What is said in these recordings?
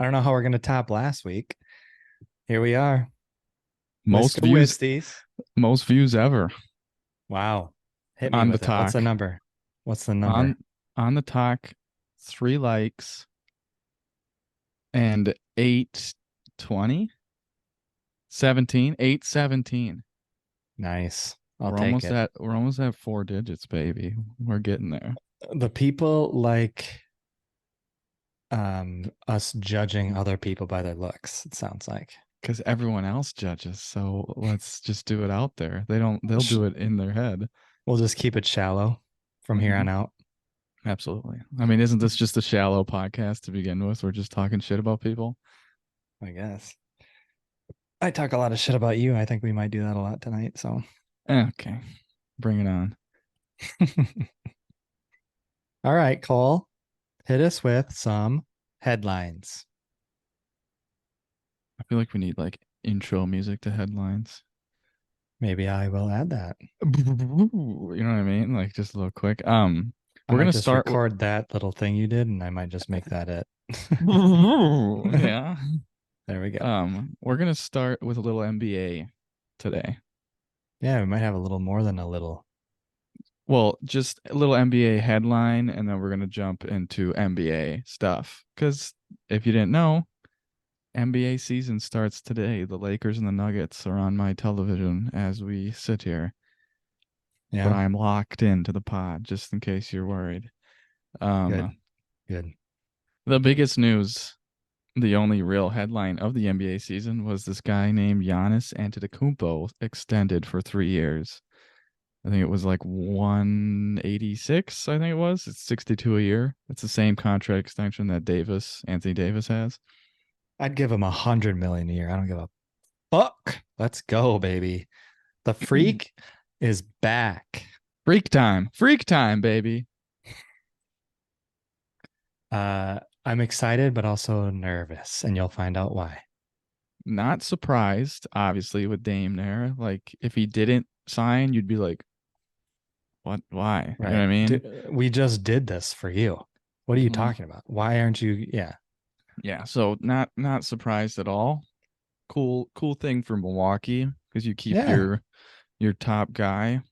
I don't know how we're going to top last week. Here we are. Most Wisco views, Wistys. most views ever Wow. Hit me on the with it. What's the talk. number? What's the number? On on the talk, 3 likes and 820, 17, 817. Nice. I'll We're take almost it. at we're almost at 4 digits, baby. We're getting there. The people like us judging other people by their looks, it sounds like. Because everyone else judges, so let's just do it out there. They'll Sh- do it in their head. We'll just keep it shallow from here hmm on out. Absolutely. I mean, isn't this just a shallow podcast to begin with? We're just talking shit about people. I guess. I talk a lot of shit about you. I think we might do that a lot tonight. So, Okay, bring it on. all right, Cole, hit us with some headlines. I feel like we need like intro music to headlines. Maybe I will add that. You know what I mean? Like just a little quick. I We're might gonna just start with record that little thing you did, and I might just make that it. yeah. There we go. We're gonna start with a little NBA today. Yeah, we might have a little more than a little. Well, just a little NBA headline, and then we're gonna jump into NBA stuff. Because if you didn't know, NBA season starts today. The Lakers and the Nuggets are on my television as we sit here, but Yeah, I'm locked into the pod just in case you're worried. good, Um, good. the biggest news, the only real headline of the NBA season was this guy named Giannis Antetokounmpo extended for 3 years. I think it was like 186. I think it was. It's 62 a year. It's the same contract extension that Anthony Davis has. I'd give him 100 million a year. I don't give a fuck. Let's go, baby. The freak is back. Freak time, baby. I'm excited, but also nervous, and you'll find out why. Not surprised, obviously, with Dame there. Like, if he didn't sign, you'd be like, what? Why? You know what Right. I mean? We just did this for you. What are you hmm talking about? Why aren't you? Yeah. Yeah. So not surprised at all. Cool thing for Milwaukee because you keep Yeah. your top guy.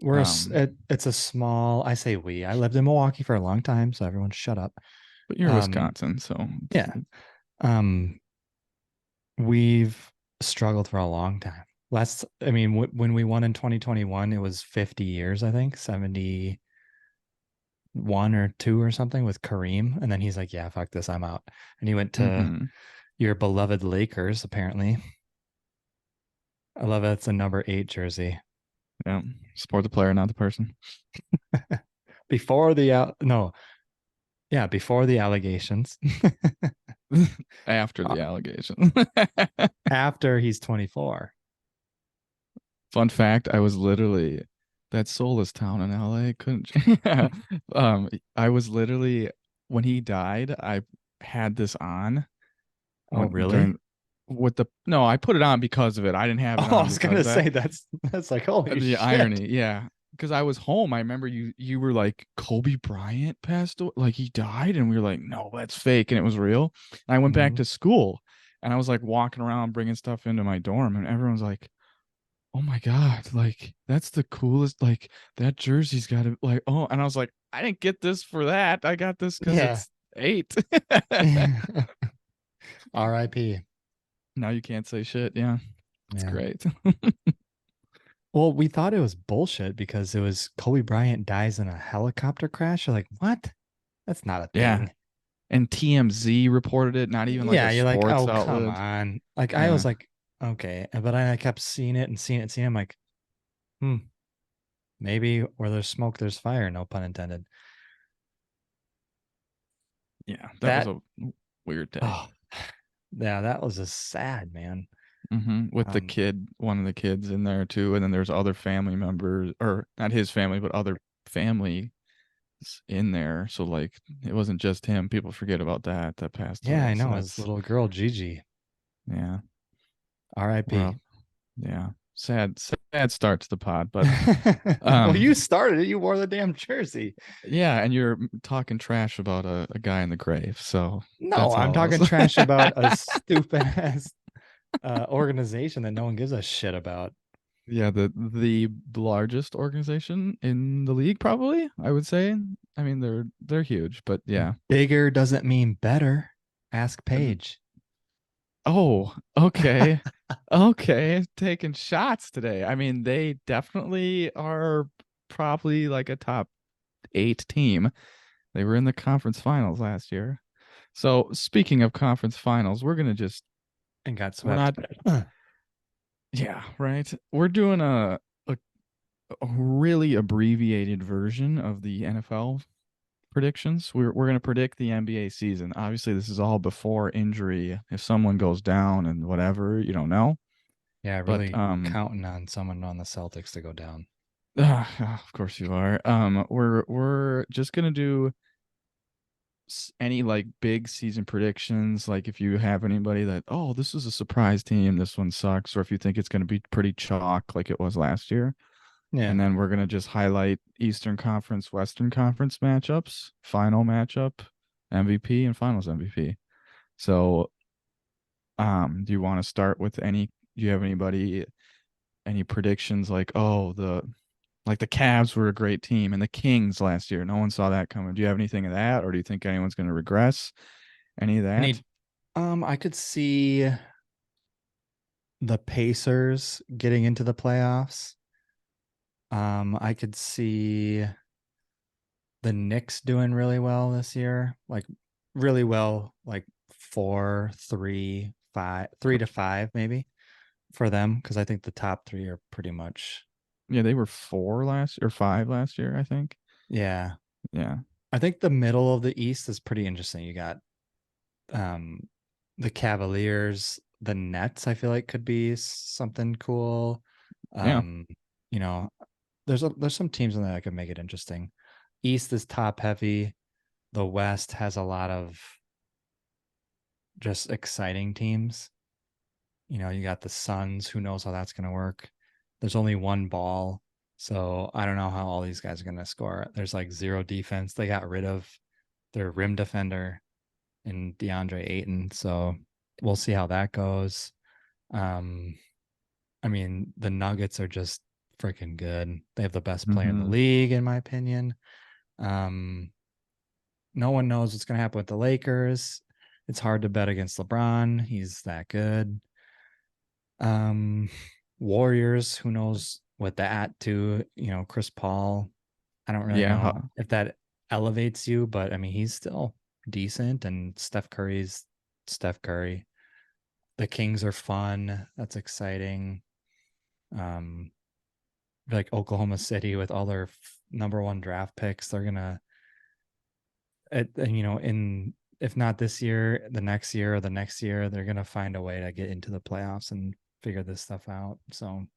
It's a small, I say we. I lived in Milwaukee for a long time, so everyone shut up. But you're Um, Wisconsin, so yeah. Um, we've struggled for a long time. I mean, when we won in 2021, it was 50 years, I think, 71 or two or something with Kareem. And then he's like, yeah, fuck this, I'm out. And he went to hmm your beloved Lakers, apparently. I love it. It's a number 8 jersey. yeah. Support the player, not the person. Before the no, yeah, before the allegations. After Uh, the allegation. After he's 24. Fun fact, I was literally that soulless town in LA couldn't I was literally when he died, I had this on Oh, when really? during with the no, I put it on because of it. I didn't have it Oh, I on was because gonna of that. say that's like holy The shit. irony, yeah. Because I was home. I remember you were like, Kobe Bryant passed away, like he died, and we were like, no, that's fake, and it was real. And I went back Mhm. to school and I was like walking around bringing stuff into my dorm, and everyone's like, oh my God, like that's the coolest, like that jersey's got to like, oh, and I was like, I didn't get this for that. I got this because Yeah. it's 8. R.I.P. Now you can't say shit. Yeah, it's Yeah. great. Well, we thought it was bullshit because it was Kobe Bryant dies in a helicopter crash. You're like, what? That's not a Yeah. thing. And TMZ reported it, not even like a Yeah, you're like, sports oh, come outlet. on. Like I Yeah. was like, okay. But I kept seeing it and seeing it and seeing it. I'm like, hmm, maybe where there's smoke, there's fire, no pun intended. Yeah. That was That a weird day. oh yeah, that was just sad, man. With the Um, kid, one of the kids in there too. And then there's other family members, or not his family, but other family in there. So like it wasn't just him. People forget about that passed yeah, away. I So know his that's little girl Gigi. yeah, we're R.I.P. up. Yeah. sad start to the pod, but Well, um you started it. You wore the damn jersey. yeah, and you're talking trash about a guy in the grave, so No, that's I'm all I talking was. trash about a stupid ass organization that no one gives a shit about. Yeah, the largest organization in the league, probably, I would say. I mean, they're huge, but yeah. Bigger doesn't mean better. Ask Paige. Oh, okay. Okay, taking shots today. I mean, they definitely are probably like a top 8 team. They were in the conference finals last year. So, speaking of conference finals, we're gonna just And got we're swept. not yeah, right. We're doing a really abbreviated version of the NFL predictions. We're going to predict the NBA season. Obviously, this is all before injury. If someone goes down and whatever, you don't know. Yeah, But really counting on someone on the Celtics to go down. of course you are. We're just going to do any like big season predictions, like if you have anybody that, oh, this is a surprise team, this one sucks, or if you think it's going to be pretty chalk like it was last year. Yeah. And then we're gonna just highlight Eastern Conference, Western Conference matchups, final matchup, MVP and Finals MVP. So, do you want to start with any? Do you have any predictions like, oh, the Cavs were a great team and the Kings last year, no one saw that coming. Do you have anything of that, or do you think anyone's going to regress? Any of that? Any I could see the Pacers getting into the playoffs. I could see the Knicks doing really well this year. Like really well, like 4, 3, 5, 3 to 5 maybe for them. Cause I think the top three are pretty much Yeah, they were 4 last or 5 last year, I think. yeah. Yeah, I think the middle of the East is pretty interesting. You got um the Cavaliers, the Nets, I feel like could be something cool. yeah, Um, you know, there's some teams in there that could make it interesting. East is top heavy. The West has a lot of just exciting teams. You got the Suns. Who knows how that's going to work? There's only one ball. So I don't know how all these guys are going to score. There's like zero defense. They got rid of their rim defender in DeAndre Ayton. So we'll see how that goes. Um, I mean, the Nuggets are just freaking good. They have the best player in the mm-hmm. league, in my opinion. Um, no one knows what's going to happen with the Lakers. It's hard to bet against LeBron. He's that good. Um, Warriors, who knows what that to, Chris Paul. I don't really Yeah, know if that elevates you, but I mean, he's still decent. And Steph Curry's Steph Curry. The Kings are fun. That's exciting. Um, like Oklahoma City with all their number one draft picks, they're gonna, in if not this year, the next year or the next year, they're gonna find a way to get into the playoffs and figure this stuff out. So I'm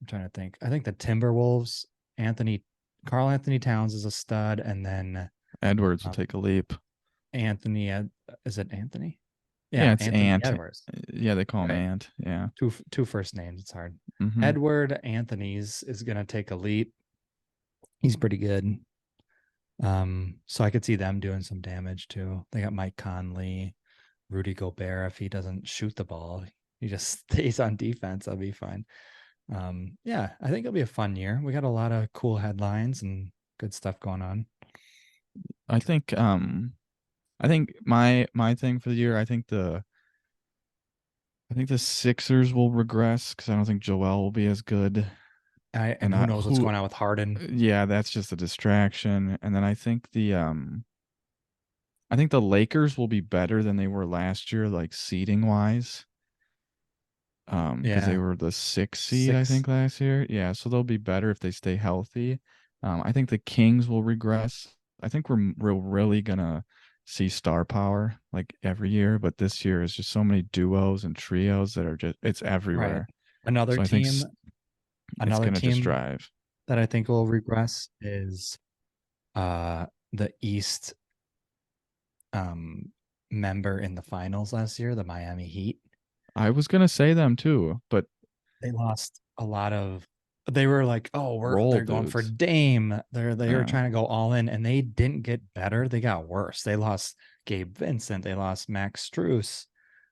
trying to think. I think the Timberwolves, Anthony, Carl Anthony Towns is a stud, and then Edwards will um, take a leap. Anthony, is it Anthony? Yeah, Yeah, it's Anthony Ant. Edwards. Yeah, they call him Right. Ant. Yeah. Two first names. It's hard. Mm-hmm. Edward Anthony's is gonna take a leap. He's pretty good. So I could see them doing some damage too. They got Mike Conley, Rudy Gobert. If he doesn't shoot the ball, he just stays on defense. I'll be fine. Yeah, I think it'll be a fun year. We got a lot of cool headlines and good stuff going on. I think my thing for the year, I think the Sixers will regress because I don't think Joel will be as good. And And who knows what's who going on with Harden? yeah, that's just a distraction. And then I think the Lakers will be better than they were last year, like seeding wise. Because they Yeah, were the 6th seed, I six. think, last year. Yeah, so they'll be better if they stay healthy. I think the Kings will regress. I think we're really gonna see star power like every year, but this year is just so many duos and trios that are just it's Right. everywhere. Another So I think team, it's another gonna just team drive. that I think will regress is uh the East um member in the finals last year, the Miami Heat. I was gonna say them too, but they lost a lot of. They were like, oh, Role they're going for dudes. Dame. They were Yeah, trying to go all in, and they didn't get better. They got worse. They lost Gabe Vincent. They lost Max Struess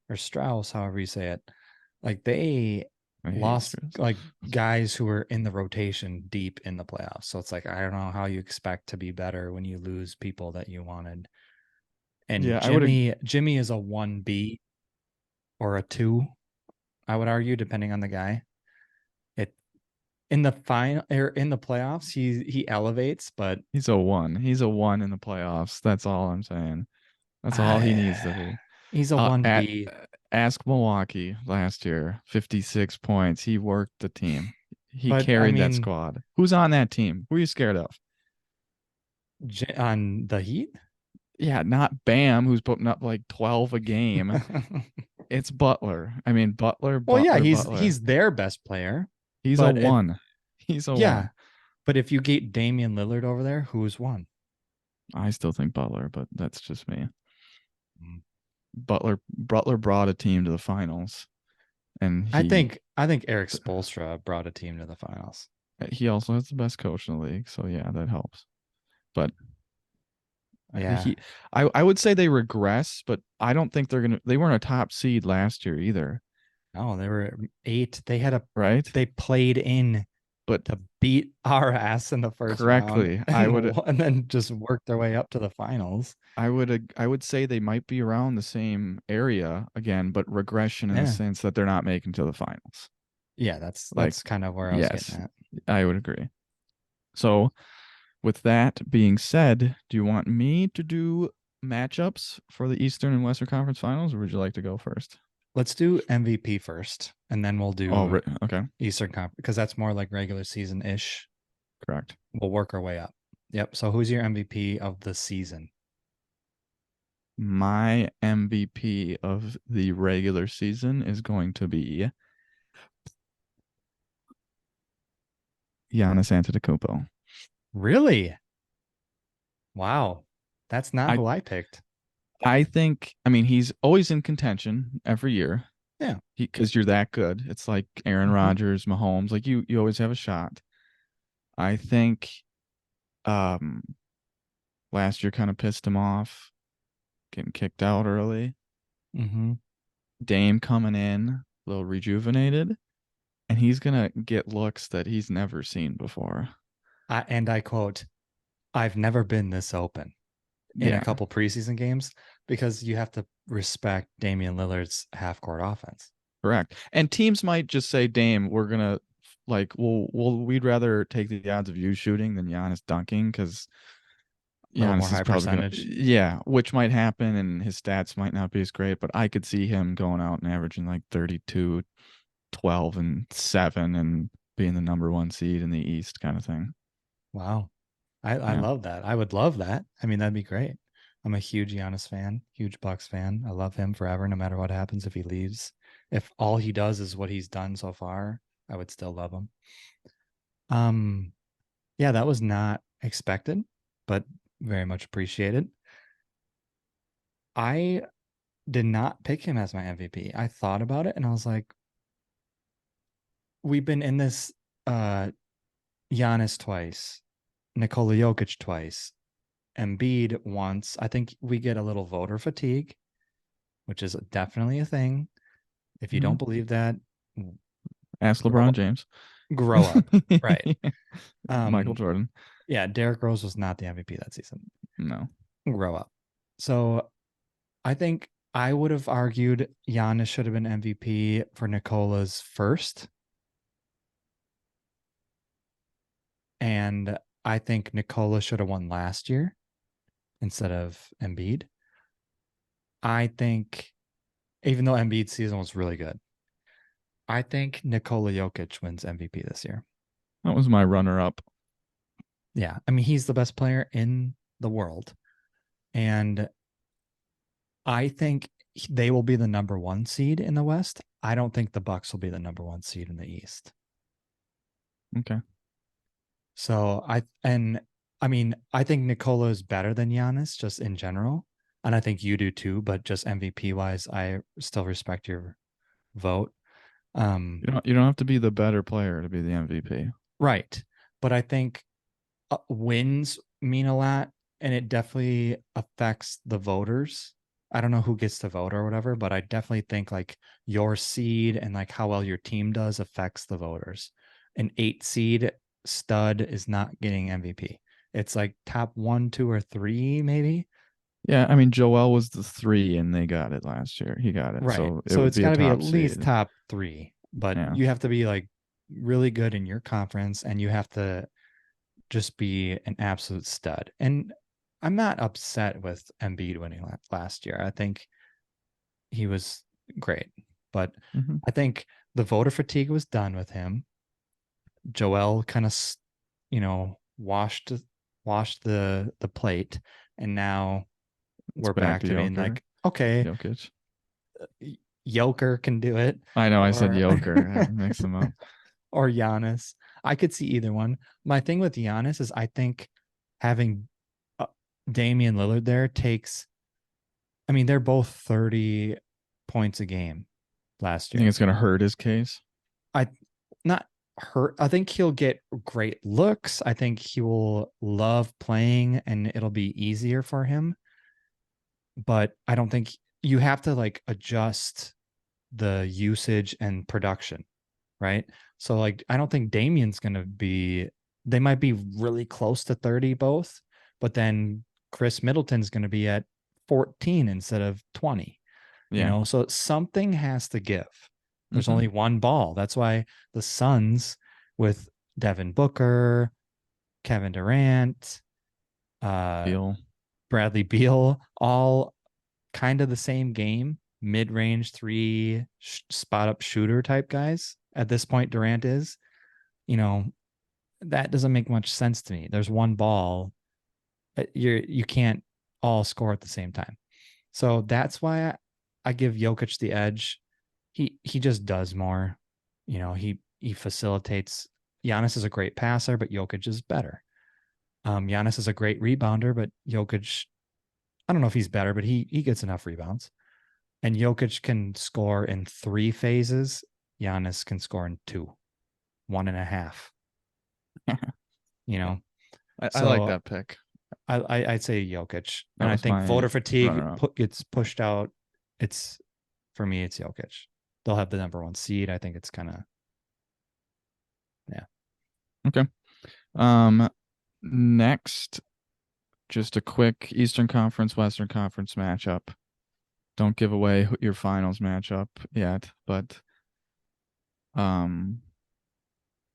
or Strauss, however you say it. Like they I hate lost Struz. like guys who were in the rotation deep in the playoffs. So it's like I don't know how you expect to be better when you lose people that you wanted. And Yeah, I would. Jimmy is a 1B or a 2, I would argue, depending on the guy. It in the final or in the playoffs, he elevates, but He's a one. He's a one in the playoffs. That's all I'm saying. That's all he needs to I, be. he's a At 1B. Ask Milwaukee last year, 56 points. He worked the team. He But I carried that mean, squad. Who's on that team? Who are you scared of? on the Heat. Yeah, not Bam, who's putting up like 12 a game. It's Butler. I mean, Butler, Well, yeah, Butler, Butler. he's their best player, He's a but if one. He's a yeah, one. but if you get Damian Lillard over there, who's one? I still think Butler, but that's just me. Mm. Butler brought a team to the finals, and I think Eric Spoelstra brought a team to the finals. he also has the best coach in the league, so yeah, that helps. But Yeah, he, I would say they regress, but I don't think they're gonna. They weren't a top seed last year either, no, they were 8. They had a right? they played in But to beat our ass in the first round correctly, and then just worked their way up to the finals. I would say they might be around the same area again, but regression in the Yeah. sense that they're not making to the finals. Yeah, Like, that's kind of where I was getting yes, at. I would agree. So, with that being said, do you want me to do matchups for the Eastern and Western Conference Finals, or would you like to go first? Let's do MVP first, and then we'll Oh, do okay, Eastern Conference because that's more like regular season ish. correct. We'll work our way up. Yep. So who's your MVP of the season? My MVP of the regular season is going to be Giannis Antetokounmpo. Really? Wow. That's not I who I picked. I think, I mean, he's always in contention every year. Yeah. Because you're that good. It's like Aaron Hmm. Rodgers, Mahomes. Like you always have a shot. I think um last year kind of pissed him off, getting kicked out early. Hmm. Dame coming in, a little rejuvenated, and he's gonna get looks that he's never seen before. And I quote, I've never been this open in a Yeah, couple preseason games because you have to respect Damian Lillard's half court offense. correct. And teams might just say, Dame, we're gonna like, we'd rather take the odds of you shooting than Giannis dunking because A little more Giannis is high probably gonna, percentage. yeah, which might happen, and his stats might not be as great, but I could see him going out and averaging like 32, 12, and 7 and being the number one seed in the East kind of thing. Wow. I Yeah. love that. I would love that. I mean, that'd be great. I'm a huge Giannis fan, huge Bucks fan. I love him forever, no matter what happens if he leaves. If all he does is what he's done so far, I would still love him. Um, yeah, that was not expected, but very much appreciated. I did not pick him as my MVP. I thought about it and I was like, we've been in this Giannis twice, Nikola Jokic twice, Embiid once. I think we get a little voter fatigue, which is definitely a thing. If you Mhm. don't believe that, Ask grow LeBron James. grow up. Right. Michael Um, Jordan. yeah, Derrick Rose was not the MVP that season. No. Grow up. So I think I would have argued Giannis should have been MVP for Nicola's first. And I think Nicola should have won last year instead of Embiid. I think even though Embiid's season was really good, I think Nikola Jokic wins MVP this year. That was my runner up. Yeah. I mean, he's the best player in the world. And I think they will be the number one seed in the West. I don't think the Bucks will be the number one seed in the East. Okay. So I mean, I think Nikola is better than Giannis just in general. And I think you do too, but just MVP wise, I still respect your vote. Um, You don't have to be the better player to be the MVP. right. But I think wins mean a lot, and it definitely affects the voters. I don't know who gets to vote or whatever, but I definitely think like your seed and like how well your team does affects the voters. An 8 seed stud is not getting MVP. It's like top one, two, or three, maybe. Yeah, I mean Joel was the 3 and they got it last year. He got it. Right. So it So would it's be got a to be at top least seed. top three, but Yeah. you have to be like really good in your conference and you have to just be an absolute stud. And I'm not upset with Embiid winning last year. I think he was great, but Mm-hmm. I think the voter fatigue was done with him. Joel kind of, washed the plate, and now It's we're back back to to being Joker. like, okay, Jokic. Joker can do it, I know I said or Joker. I mixed them up. or Giannis. I could see either one. My thing with Giannis is I think having uh, Damian Lillard there takes. I mean, they're both 30 points a game last You think year. it's gonna hurt his case? I not hurt. I think he'll get great looks. I think he will love playing and it'll be easier for him. But I don't think you have to like adjust the usage and production, right? So like I don't think Damien's gonna be they might be really close to 30 both, but then Chris Middleton's gonna be at 14 instead of 20. Yeah. So something has to give. There's Mm-hmm. only one ball. That's why the Suns with Devin Booker, Kevin Durant, uh, Beal. Bradley Beal, all kind of the same game, mid-range three spot up shooter type guys. At this point, Durant is, you know, that doesn't make much sense to me. There's one ball. You can't all score at the same time. So that's why I give Jokic the edge. He just does more. He facilitates. Giannis is a great passer, but Jokic is better. Giannis is a great rebounder, but Jokic, I don't know if he's better, but he gets enough rebounds. And Jokic can score in 3 phases. Giannis can score in two, one and a half. You know, I like so that pick. I'd say Jokic, That and I was think my voter fatigue runner up. gets pushed out. It's For me, it's Jokic. They'll have the number one seed. I think it's kind of yeah. Okay. Next, just a quick Eastern Conference, Western Conference matchup. Don't give away your finals matchup yet, but um,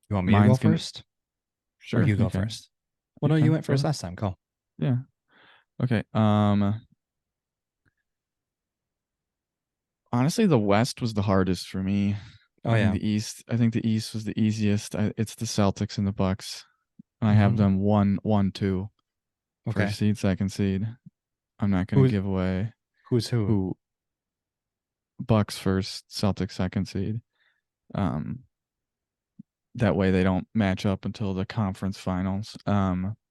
You want me to go mine's gonna. first, or Sure, you you go can. first? Well, You no, you can went go first ahead. last time. Go. Yeah. Okay. Honestly, the West was the hardest for me. Oh yeah. I think the East was the easiest. It's the Celtics and the Bucks. I have Mm-hmm. them 1-1-2, Okay. first seed, second seed. I'm not going to Who's give away who's who? who. Bucks first, Celtics second seed. Um, that way they don't match up until the conference finals.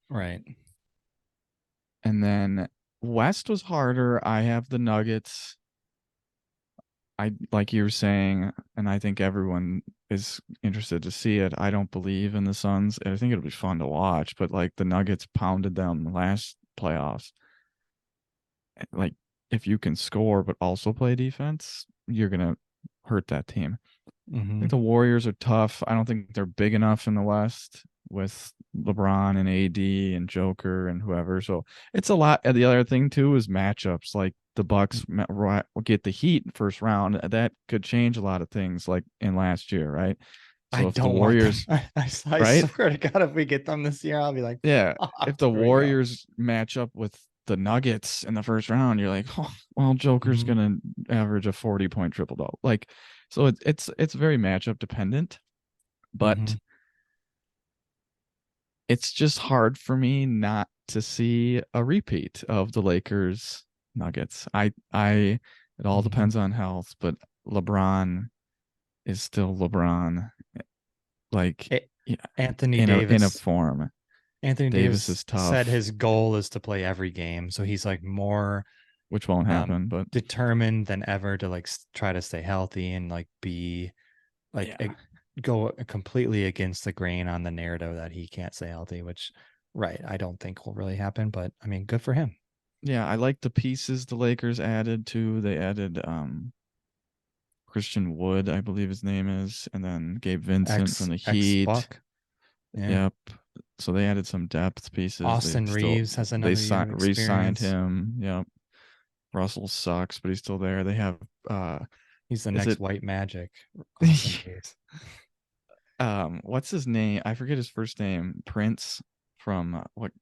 Right. And then West was harder. I have the Nuggets. I like you were saying, and I think everyone is interested to see it. I don't believe in the Suns. I think it'll be fun to watch, but like the Nuggets pounded them last playoffs. Like if you can score but also play defense, you're gonna hurt that team. I Mm-hmm. think the Warriors are tough. I don't think they're big enough in the West with LeBron and AD and Joker and whoever. So it's a lot. And the other thing too is matchups. Like the Bucks will get the Heat first round. That could change a lot of things, like in last year, right? I So if the don't want them. Warriors, I right? swear to God, if we get them this year, I'll be like, Yeah, if fuck. the Here we go. Warriors match up with the Nuggets in the first round, you're like, oh, well, Joker's Mm-hmm. gonna average a 40-point triple double. Like, so it's very matchup dependent, Mm-hmm. but it's just hard for me not to see a repeat of the Lakers Nuggets. It all Mm-hmm. depends on health, but LeBron is still LeBron. Like, yeah, Anthony in a Davis. form. Anthony Davis Davis is said tough, his goal is to play every game, so he's like more which won't um, happen, but determined than ever to like try to stay healthy and like be like Yeah. go completely against the grain on the narrative that he can't stay healthy, which, right, I don't think will really happen. But I mean, good for him. Yeah, I like the pieces the Lakers added too. They added Christian Wood, I believe his name is, and then Gabe Vincent from the Ex Heat. Buck, yeah. Yep. So they added some depth pieces. Austin Reeves has another year of Re-signed experience. him. Yep. Russell sucks, but he's still there. They have He's the is next it White Magic, Austin Reeves. what's his name? I forget his first name. Prince from what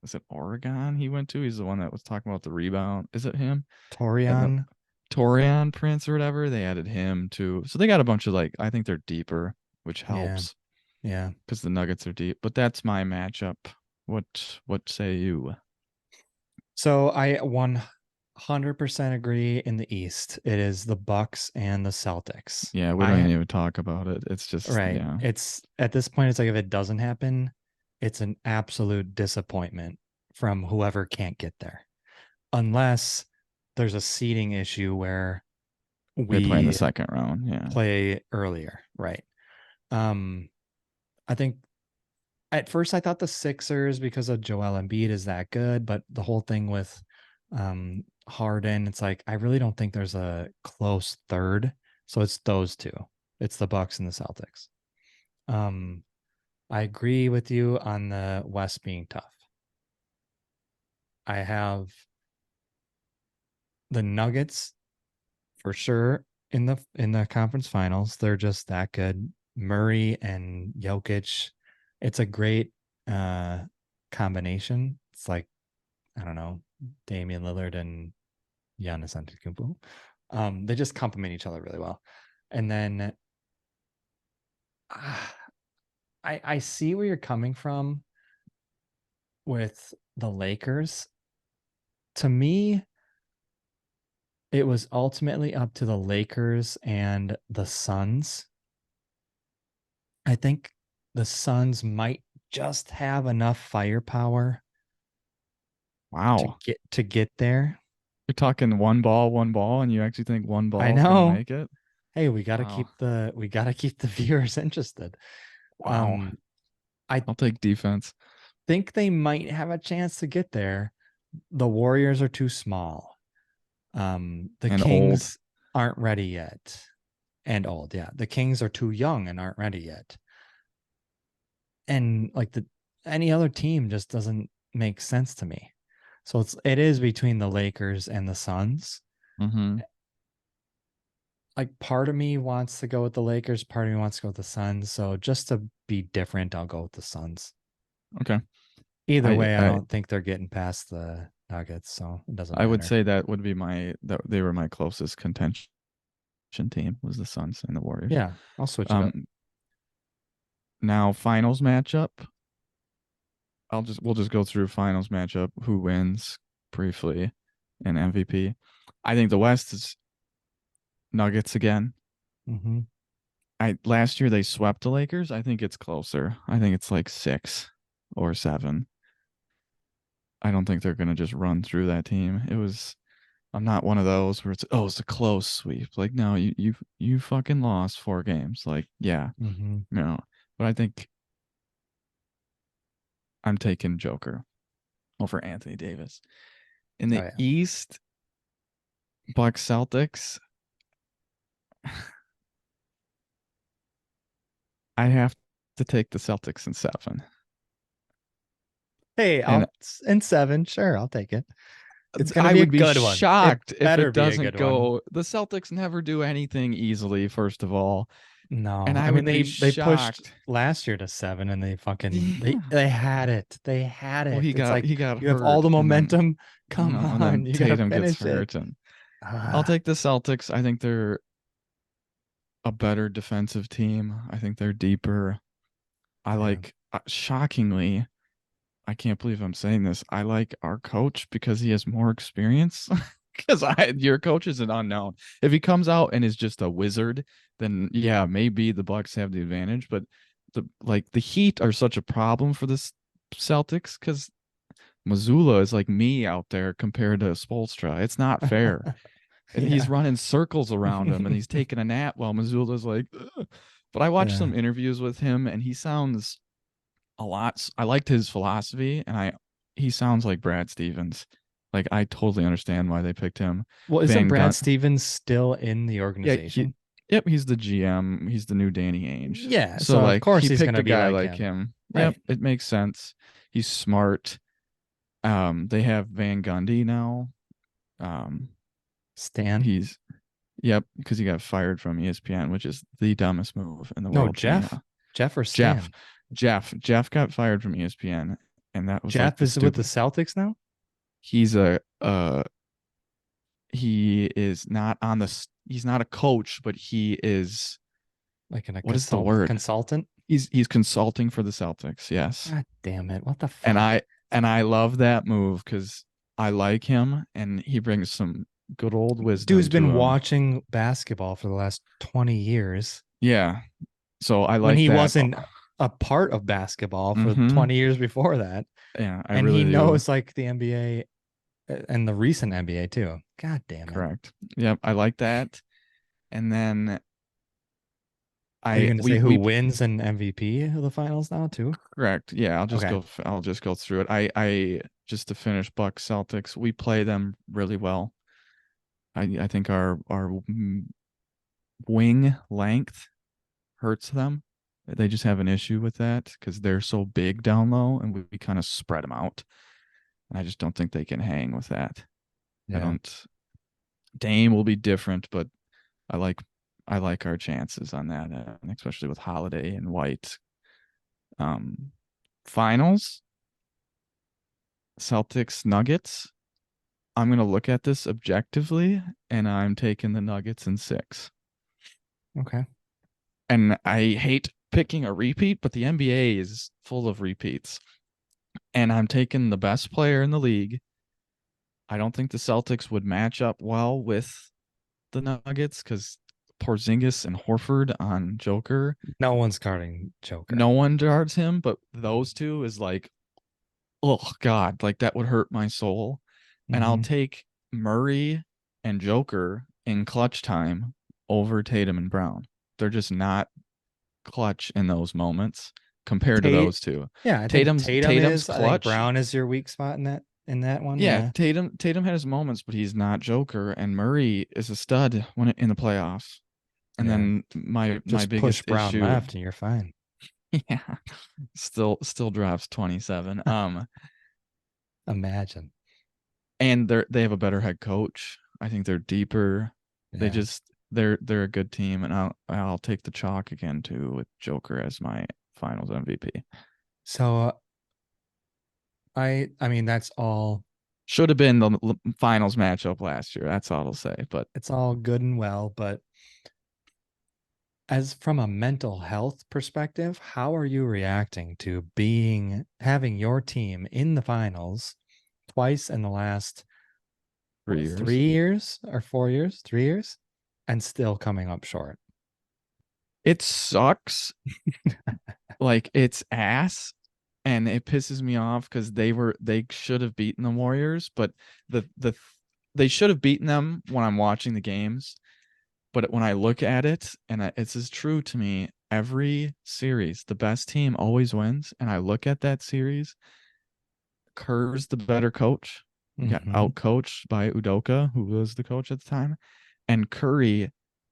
is it Oregon he went to? He's the one that was talking about the rebound. Is it him? The Torian, Torian Prince or whatever. They added him too. So they got a bunch of like I think they're deeper, which yeah, helps yeah. because the Nuggets are deep. But that's my matchup. What say you? So I 100% agree in the East. It is the Bucks and the Celtics. Yeah, we don't I even talk about it. It's just right. yeah. It's at this point, it's like if it doesn't happen, it's an absolute disappointment from whoever can't get there. Unless there's a seeding issue where They play in the we second round. Yeah. play earlier, right? Um, I think at first I thought the Sixers because of Joel Embiid is that good, but the whole thing with Harden, it's like I really don't think there's a close third. So it's those two. It's the Bucks and the Celtics. Um, I agree with you on the West being tough. I have the Nuggets for sure in the conference finals. They're just that good. Murray and Jokic, it's a great uh combination. It's like, I don't know, Damian Lillard and Giannis Antetokounmpo. They just complement each other really well. And then uh, I see where you're coming from with the Lakers. To me, it was ultimately up to the Lakers and the Suns. I think the Suns might just have enough firepower Wow. to get there. You're talking one ball, and you actually think one I ball is gonna know. make it? Hey, Wow. we got to keep the viewers interested. Wow. Um I I'll take defense. think they might have a chance to get there. The Warriors are too small. The And old. Kings aren't ready yet. And old, yeah. The Kings are too young and aren't ready yet. And like the any other team just doesn't make sense to me. So it is between the Lakers and the Suns. Mm-hmm. Like part of me wants to go with the Lakers, part of me wants to go with the Suns. So just to be different, I'll go with the Suns. Okay. Either I way, I I don't think they're getting past the Nuggets, so it doesn't I would matter. say that would be that they were my closest contention team was the Suns and the Warriors. Yeah, I'll switch it up. Um Now finals matchup. We'll just go through finals matchup, who wins briefly, and MVP. I think the West is Nuggets again. Mm-hmm. I last year they swept the Lakers. I think it's closer. I think it's like 6 or 7. I don't think they're gonna just run through that team. I'm not one of those where it's a close sweep. Like no, you fucking lost 4 games. Like yeah, Mm-hmm. no. But I think I'm taking Joker over Anthony Davis. In Oh the yeah. East, Bucks Celtics. I have to take the Celtics in 7. Hey, And I'll in seven. Sure, I'll take it. It's gonna I be a would be good one. It shocked if better it be a doesn't good one. go. The Celtics never do anything easily, first of all. And No, I I mean would be they pushed shocked. last year to seven, and they fucking Yeah. they had it. They had Well, it. It's like he got you have all hurt, the and then momentum. Come no, and on, then you got to Tatum gets finish it. hurt, and I'll Ah, take the Celtics. I think they're a better defensive team. I think they're deeper. I yeah. like shockingly. I can't believe I'm saying this. I like our coach because he has more experience. Because your coach is an unknown. If he comes out and is just a wizard, then yeah, maybe the Bucks have the advantage. But the Heat are such a problem for the Celtics because Missoula is like me out there compared to Spoelstra. It's not fair. and he's Yeah. running circles around him, and he's taking a nap while Missoula's like. Ugh. But I watched Yeah. some interviews with him, and he sounds a lot. I liked his philosophy, and he sounds like Brad Stevens. Like I totally understand why they picked him. Well, isn't Van Brad Gun, Stevens still in the yeah, organization? yep, he's the GM. He's the new Danny Ainge. Yeah. So So of like course he he's picked gonna a be guy like like him. him. Yep, Right. it makes sense. He's smart. They have Van Gundy now. Um, Stan. he's yep, because he got fired from ESPN, which is the dumbest move in the No, world to me. Jeff or Jeff, Stan? Jeff got fired from ESPN, and that was like Jeff the is with the stupid. Celtics now? He's a he is not on the. He's not a coach, but he is. Like in a What is the word? consultant? He's consulting for the Celtics. Yes, God damn it. What the and fuck? I love that move because I like him and he brings some good old Dude's wisdom to been him. watching basketball for the last 20 years Yeah, so I when like he that. wasn't a part of basketball for Mm-hmm. 20 years before that. Yeah, I And he really do. knows like the NBA and the recent NBA too. God damn it. Correct. Yep, I like that. And then Are you I going to say who we wins an MVP of the finals now too? correct. Yeah, Okay. I'll just go through it. I just to finish Bucks Celtics, we play them really well. I think our wing length hurts them. They just have an issue with that because they're so big down low, and we kind of spread them out. And I just don't think they can hang with that. I Yeah. don't. Dame will be different, but I like I like our chances on that, especially with Holiday and White. Um, Finals, Celtics Nuggets. I'm gonna look at this objectively, and I'm taking the Nuggets in six. Okay. And I hate picking a repeat, but the NBA is full of repeats. And I'm taking the best player in the league. I don't think the Celtics would match up well with the Nuggets because Porzingis and Horford on Joker, No one's guarding Joker. no one guards him, but those two is like, oh God, like that would hurt my soul. And I'll Hmm. take Murray and Joker in clutch time over Tatum and Brown. They're just not clutch in those moments compared to Tate, those two. yeah, I think Tatum Tatum's is. I think clutch. Brown is your weak spot in that one. Yeah, Yeah. Tatum had his moments, but he's not Joker. And Murray is a stud when in the playoffs. And Yeah. then my Just push biggest Brown issue, left and you're fine. yeah, still drops 27. Imagine. And they have a better head coach. I think they're deeper. They Yeah. just they're a good team, and I'll take the chalk again too with Joker as my Finals MVP. So I mean that's all Should have been the finals matchup last year. That's all I'll say. But it's all good and well, but as from a mental health perspective, how are you reacting to having your team in the finals twice in the last 3 years. 3 years or 4 years, 3 years, and still coming up short? It sucks. Like it's ass, and it pisses me off because they should have beaten the Warriors, but the they should have beaten them when I'm watching the games. But when I look at it, and it's as true to me, every series, the best team always wins. And I look at that series, Kerr's the better coach. He got Hmm. out coached by Udoka, who was the coach at the time, and Curry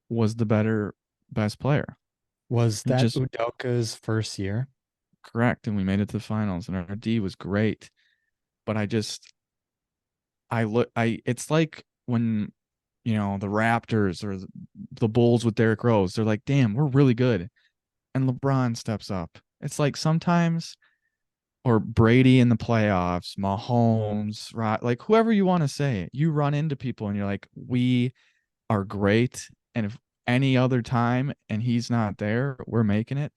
was the better best player. Was He that just Udoka's first year? correct, and we made it to the finals, and our D was great. But I look, I it's like when the Raptors or the Bulls with Derrick Rose, they're like, damn, we're really good, and LeBron steps up. It's like sometimes, or Brady in the playoffs, Mahomes, right? Like whoever you want to say, you run into people and you're like, we are great. And if any other time and he's not there, we're making it.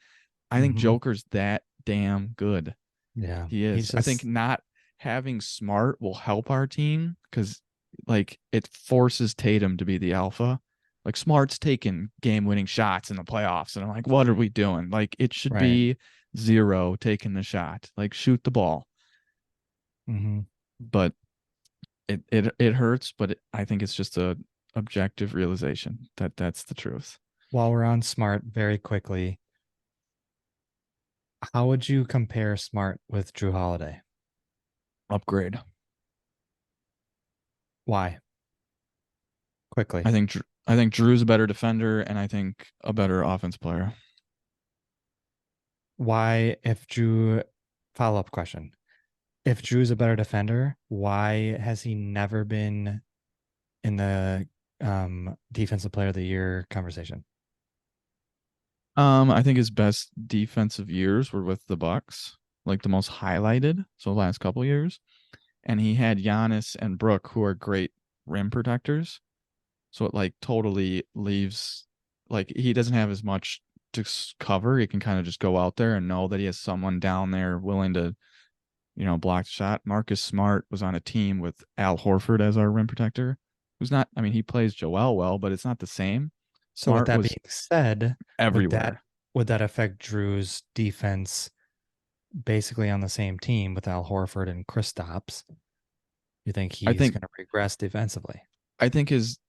I think Hmm. Joker's that damn good. Yeah. He is. He's I think just not having Smart will help our team because like it forces Tatum to be the alpha. Like Smart's taking game winning shots in the playoffs. And I'm like, what are we doing? Like it should right. be zero taking the shot. Like shoot the ball. Hmm. But it hurts, but I think it's just a objective realization that that's the truth. While we're on Smart, very quickly, how would you compare Smart with Drew Holiday? Upgrade. Why? Quickly. I think Drew's a better defender, and I think a better offense player. Why, if Drew, follow up question. If Drew's a better defender, why has he never been in the defensive player of the year conversation? I think his best defensive years were with the Bucks, like the most highlighted. So the last couple years, and he had Giannis and Brook, who are great rim protectors. So it like totally leaves, like he doesn't have as much to cover. He can kind of just go out there and know that he has someone down there willing to, block the shot. Marcus Smart was on a team with Al Horford as our rim protector, who's not. I mean, he plays Joel well, but it's not the same. So with Smart that was being said, would that everywhere. would that affect Drew's defense basically on the same team with Al Horford and Kristaps? You think I he's think going to regress defensively? I think his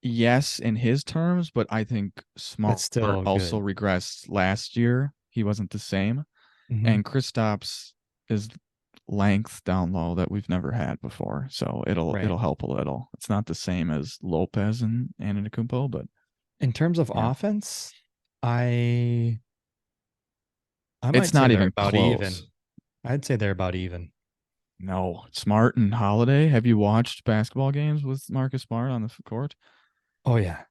yes in his terms, but I think But Smart still also good. regressed last year. He wasn't the same. Hmm. And Kristaps is length down low that we've never had before. So Right. it'll help a little. It's not the same as Lopez and Antetokounmpo, but In terms of yeah. offense, I I might It's say not they're even about even. close. I'd say they're about even. No. Smart and Holiday. Have you watched basketball games with Marcus Smart on the court? Oh yeah,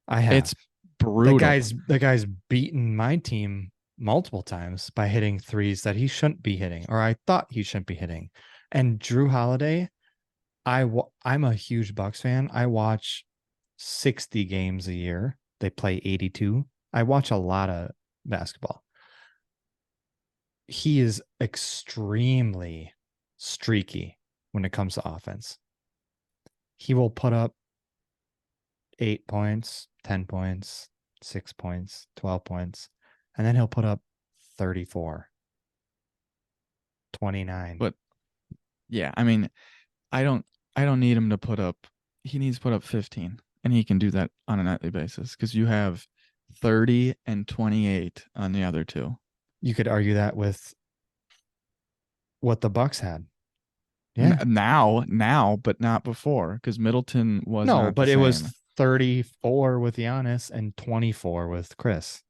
I have. It's The brutal. guy's the guy's beaten my team multiple times by hitting threes that he shouldn't be hitting, or I thought he shouldn't be hitting. And Drew Holiday, I'm a huge Bucks fan. I watch 60 games a year. They play 82. I watch a lot of basketball. He is extremely streaky when it comes to offense. He will put up 8 points, 10 points, 6 points, 12 points, and then he'll put up 34, 29. But yeah, I mean, I don't I don't need him to put up he needs to put up 15, and he can do that on a nightly basis because you have 30 and 28 on the other two. You could argue that with what the Bucks had. Yeah. Now, but not before because Middleton was No, not the but it was same. 34 with Giannis and 24 with Chris.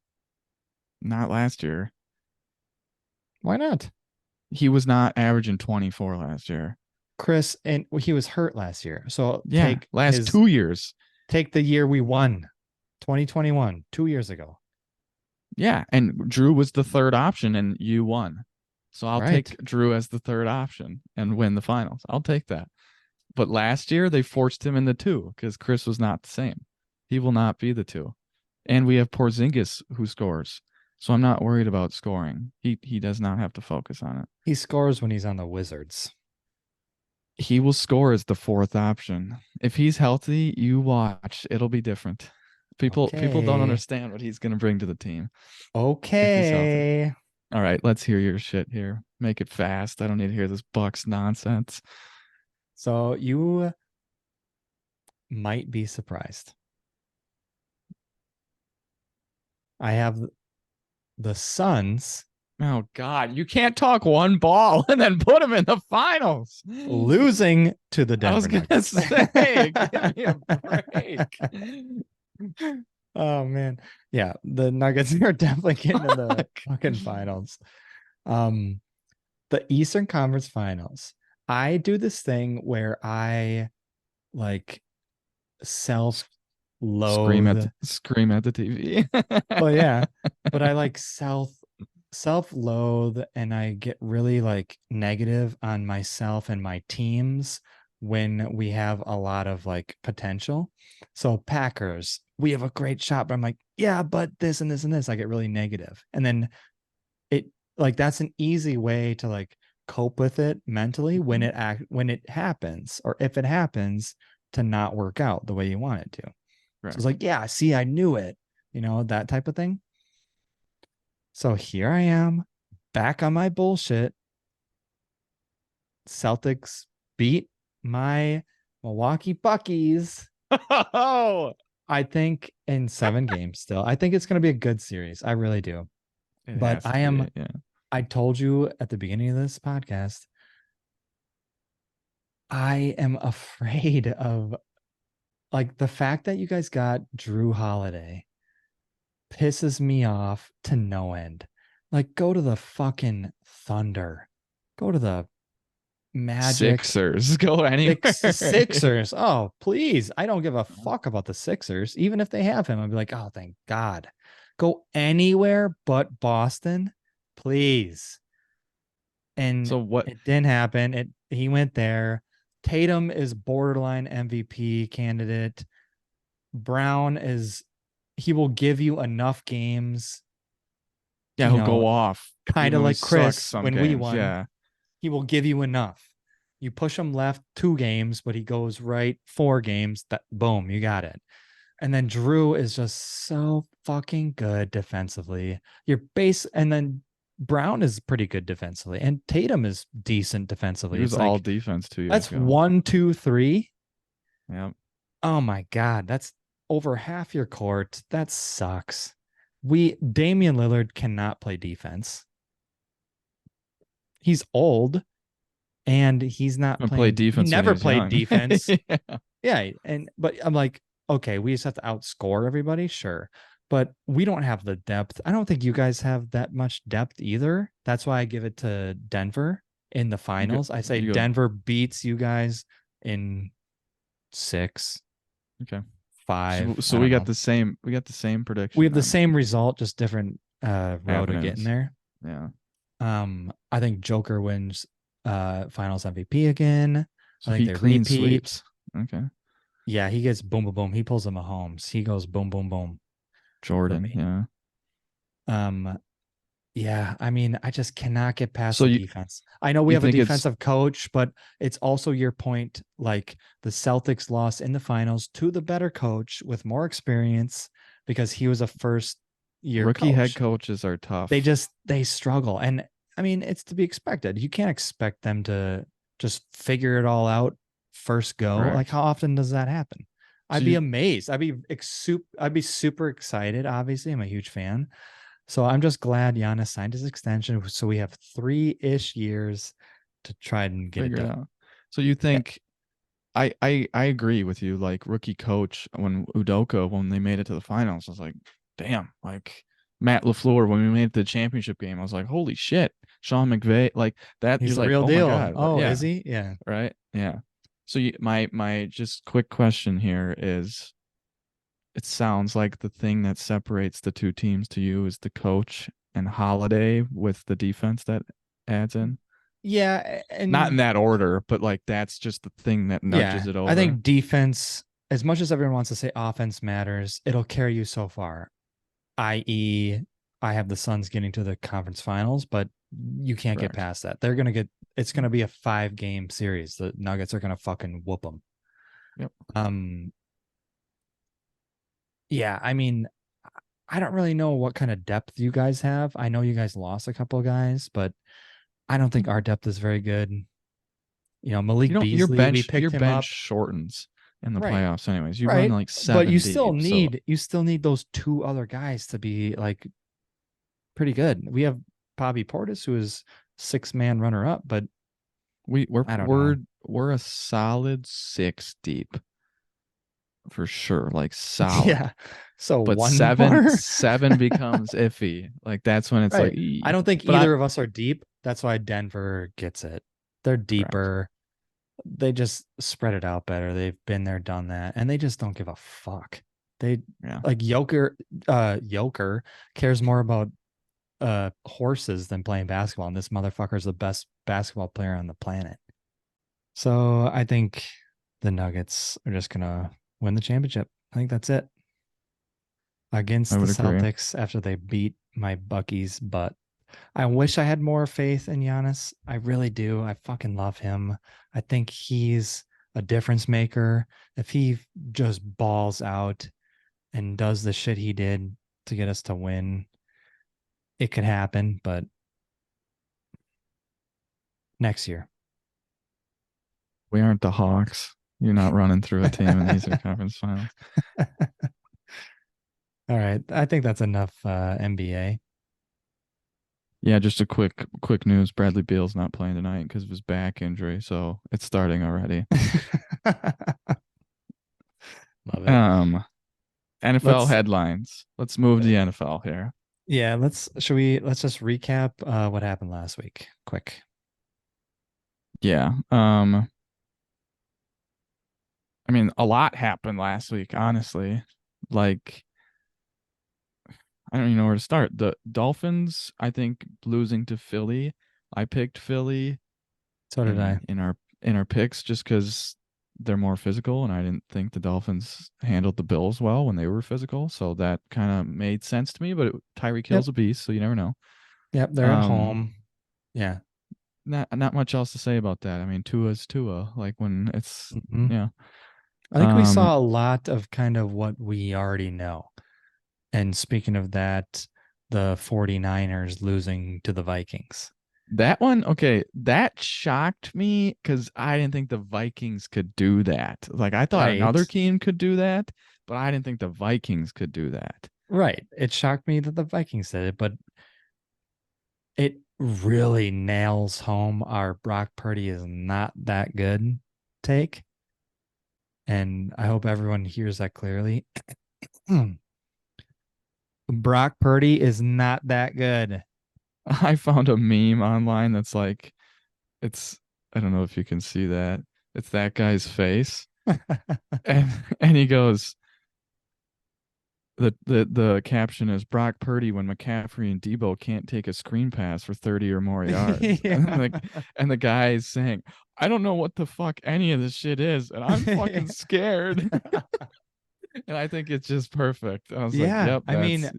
Not last year. Why not? He was not averaging 24 last year. Chris, and he was hurt last year. So Yeah, last 2 years. take the year we won, 2021, 2 years ago. Yeah, and Drew was the third option and you won. So I'll Right. take Drew as the third option and win the finals. I'll take that. But last year they forced him in the two because Chris was not the same. He will not be the two. And we have Porzingis who scores. So I'm not worried about scoring. He does not have to focus on it. He scores when he's on the Wizards. He will score as the fourth option. If he's healthy, you watch. It'll be different. People don't Okay. understand what he's going to bring to the team if he's healthy. Okay. All right, let's hear your shit here. Make it fast. I don't need to hear this Bucks nonsense. So you might be surprised. I have the Suns Oh God, you can't talk one ball and then put them in the finals. losing to the I was Denver gonna Nuggets. say, give me a break. Oh man. Yeah, the Nuggets are definitely getting in the Fuck. fucking finals. Um the Eastern Conference Finals. I do this thing where I like self loathe. Scream at the TV. Oh yeah, but I like self loathe and I get really like negative on myself and my teams when we have a lot of like potential. So Packers, we have a great shot, but I'm like, yeah, but this and this and this. I get really negative. And then it like that's an easy way to like cope with it mentally when it happens or if it happens to not work out the way you want it to. So Right. it's like, yeah, see, I knew it, that type of thing. So here I am back on my bullshit. Celtics beat my Milwaukee Buckies. Oh, I think in 7 games still. I think it's going to be a good series. I really do. it But has to be. Yeah. I told you at the beginning of this podcast, I am afraid of like the fact that you guys got Drew Holiday pisses me off to no end. Like, go to the fucking Thunder, go to the Magic, Sixers go anywhere. Sixers. Oh, please. I don't give a fuck about the Sixers. Even if they have him, I'd be like, oh, thank God. Go anywhere but Boston, please. And So what? it didn't happen. He went there. Tatum is borderline MVP candidate. Brown is he will give you enough games, Yeah, you he'll know, go off kind even of though he like sucks Chris some when we games. won. Yeah. He will give you enough. You push him left 2 games, but he goes right 4 games. That boom, you got it. And then Drew is just so fucking good defensively. Your base, and then Brown is pretty good defensively, and Tatum is decent He defensively. was It's all like defense 2 years that's ago. 1, 2, 3. Yeah. Oh my god, that's over half your court. That sucks. We Damian Lillard cannot play defense. He's old and he's not I played playing. He defense when he never was played young. defense. Yeah. Yeah, and but I'm like, okay, we just have to outscore everybody, sure. But we don't have the depth. I don't think you guys have that much depth either. That's why I give it to Denver in the You go. finals. I say You go. Denver beats you guys in 6, Okay. So 5. so I we don't got know. the same. We got the same We prediction have the then. same result, just different road to getting Avenues. there. Yeah. I think Joker wins finals MVP again. I So think he they clean repeat. sweeps. Okay. Yeah, he gets boom boom boom. He pulls a Mahomes. He goes boom boom boom for Jordan. me. Yeah. Um, yeah, I mean, I just cannot get past So the defense. I know we you have a think it's defensive coach, but it's also your point. Like the Celtics lost in the finals to the better coach with more experience because he was a first year rookie head coach. coaches are tough. They struggle. And I mean, it's to be expected. You can't expect them to just figure it all out first go. Like Correct. how often does that happen? So I'd be you amazed. I'd be super excited. Obviously, I'm a huge fan. So I'm just glad Giannis signed his extension. So we have 3-ish years to try and get it figure it done. out. So you Yeah, think I agree with you. Like rookie coach when Udoka when they made it to the finals, I was like, damn. Like Matt LaFleur when we made it to the championship game, I was like, holy shit. Sean McVay, like that. he's You're the like, real oh my deal. god, what? Oh, is Yeah, he? Yeah. right. Yeah. So my just quick question here is, it sounds like the thing that separates the two teams to you is the coach and Holiday with the defense that adds in. Yeah. Not in And that order, but like that's just the thing that nudges yeah, it I over. think defense, as much as everyone wants to say offense matters, it'll carry you so far. I.e., I have the Suns getting to the conference finals, but you can't get Correct. past that. It's gonna be a 5-game series. The Nuggets are gonna fucking whoop them. Yep. Um, yeah, I mean, I don't really know what kind of depth you guys have. I know you guys lost a couple of guys, but I don't think our depth is very good. You Malik don't your Beasley, we your picked him bench up. shortens in the Right. playoffs anyways. You run Right. like But seven deep. So you still need those 2 other guys to be like pretty good. We have Bobby Portis, who is 6-man runner up, but we we're I don't know. we're we're a solid 6 deep for sure. Like solid. Yeah. So But one seven more. seven becomes iffy. Like that's when it's like Right. I don't think but I either of us are deep. That's why Denver gets it. They're correct. deeper. They just spread it out better. They've been there, done that, and they just don't give a fuck. They Yeah. like Joker cares more about horses than playing basketball, and this motherfucker's the best basketball player on the planet. So I think the Nuggets are just gonna win the championship. I think that's it I against the would agree. Celtics after they beat my Bucky's butt. I wish I had more faith in Giannis. I really do. I fucking love him. I think he's a difference maker. If he just balls out and does the shit he did to get us to win, it could happen, but next year. We aren't the Hawks. You're not running through a team in the Eastern Conference Finals. All right. I think that's enough NBA. Yeah, just a quick news. Bradley Beal's not playing tonight because of his back injury, so it's starting already. Love it. Um, NFL Let's headlines. Let's move to the NFL here. yeah, let's just recap what happened last week. Quick. Yeah. I mean, a lot happened last week, honestly. Like, I don't even know where to start. The Dolphins, I think, losing to Philly. I picked Philly So did I. in our picks just because they're more physical, and I didn't think the Dolphins handled the Bills well when they were physical, so that kind of made sense to me. But Tyreek Yep. Hill's a beast, so you never know. Yep, they're at Um, home. Yeah. not much else to say about that. I mean, Tua's Tua. Like when it's Hmm. yeah. I think we Um, saw a lot of kind of what we already know. And speaking of that, the 49ers losing to the Vikings. That one, okay, that shocked me because I didn't think the Vikings could do that. Like I thought another Right. team could do that, but I didn't think the Vikings could do that. Right. It shocked me that the Vikings did it, but it really nails home our Brock Purdy is not that good take. And I hope everyone hears that clearly. Brock Purdy is not that good. I found a meme online that's like it's I don't know if you can see that. It's that guy's face. And and he goes the caption is Brock Purdy when McCaffrey and Debo can't take a screen pass for 30 or more yards. Yeah. And the guy is saying, I don't know what the fuck any of this shit is, and I'm fucking scared. And I think it's just perfect. I was like, Yeah. yep, I that's mean,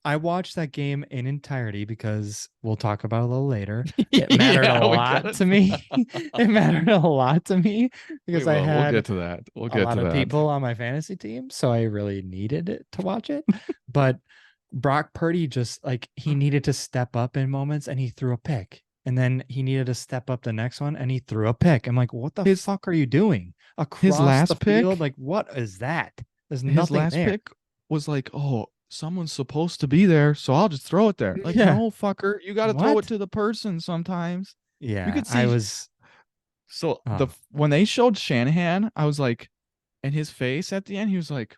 I watched that game in entirety because we'll talk about it a little later. It mattered a yeah, we lot gotta to me. It mattered a lot to me we because I will. We'll had get to that. We'll a get lot to of that. people on my fantasy team, so I really needed it to watch it. But Brock Purdy just like he needed to step up in moments and he threw a pick. And then he needed to step up the next one and he threw a pick. I'm like, what the His fuck are you doing his across the last field? pick Like, what is that? There's his nothing last there. pick was like, oh, someone's supposed to be there, so I'll just throw it there. Like, Yeah. no, fucker, you got to throw it What? to the person sometimes. You Yeah. could I see. was, So the oh, when they showed Shanahan, I was like, and his face at the end, he was like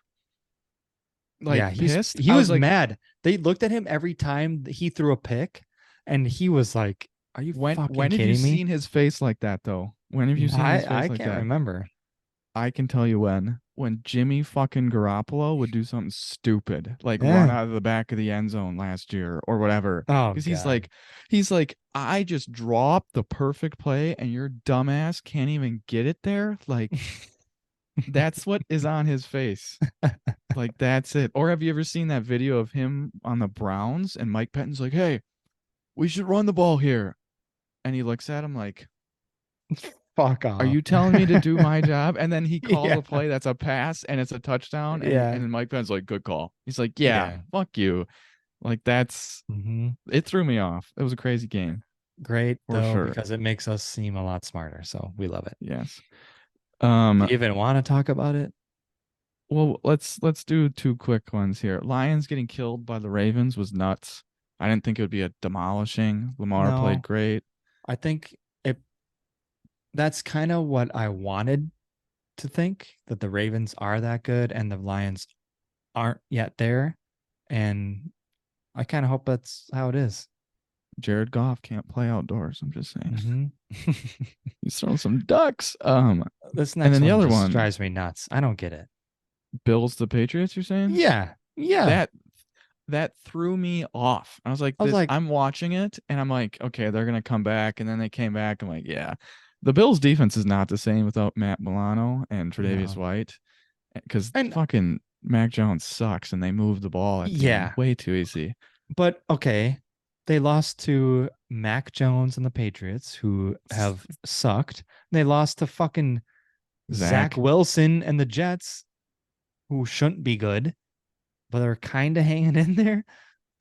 yeah. pissed. He I was was like, mad. They looked at him every time he threw a pick and he was like, are you fucking when have you kidding me? seen his face like that though? When have you seen his I face like can't that? remember. I can tell you when. When Jimmy fucking Garoppolo would do something stupid, like run Yeah. out of the back of the end zone last year or whatever. Oh Because God. he's like, I just dropped the perfect play and your dumbass can't even get it there. Like, that's what is on his face. Like, that's it. Or have you ever seen that video of him on the Browns and Mike Pettine's like, hey, we should run the ball here. And he looks at him like, Fuck are off. you telling me to do my job? And then he calls Yeah. a play that's a pass and it's a touchdown. Yeah. And then Mike Penn's like, good call. He's like, yeah, Yeah. fuck you. Like that's Hmm. it threw me off. It was a crazy game Great for though, sure. because it makes us seem a lot smarter. So we love it. Yes. Do Um, you even want to talk about it? well, let's do two quick ones here. Lions getting killed by the Ravens was nuts. I didn't think it would be a demolishing. Lamar played No, great. I think it that's kind of what I wanted to think that the Ravens are that good and the Lions aren't yet there. And I kind of hope that's how it is. Jared Goff can't play outdoors. I'm just saying. Hmm. He's throwing some ducks. This And next then the one other just one, drives me nuts. I don't get it. Bills the Patriots, you're saying? Yeah. Yeah. That that threw me off. I was like, I was this like, I'm watching it and I'm like, okay, they're gonna come back. And then they came back. I'm like, yeah. The Bills defense is not the same without Matt Milano and Tre'Davious no. White. Because And fucking Mac Jones sucks and they move the ball at the end yeah, way too easy. but okay. They lost to Mac Jones and the Patriots, who have sucked. They lost to fucking Zach Zach. Wilson and the Jets, who shouldn't be good, but are kind of hanging in there.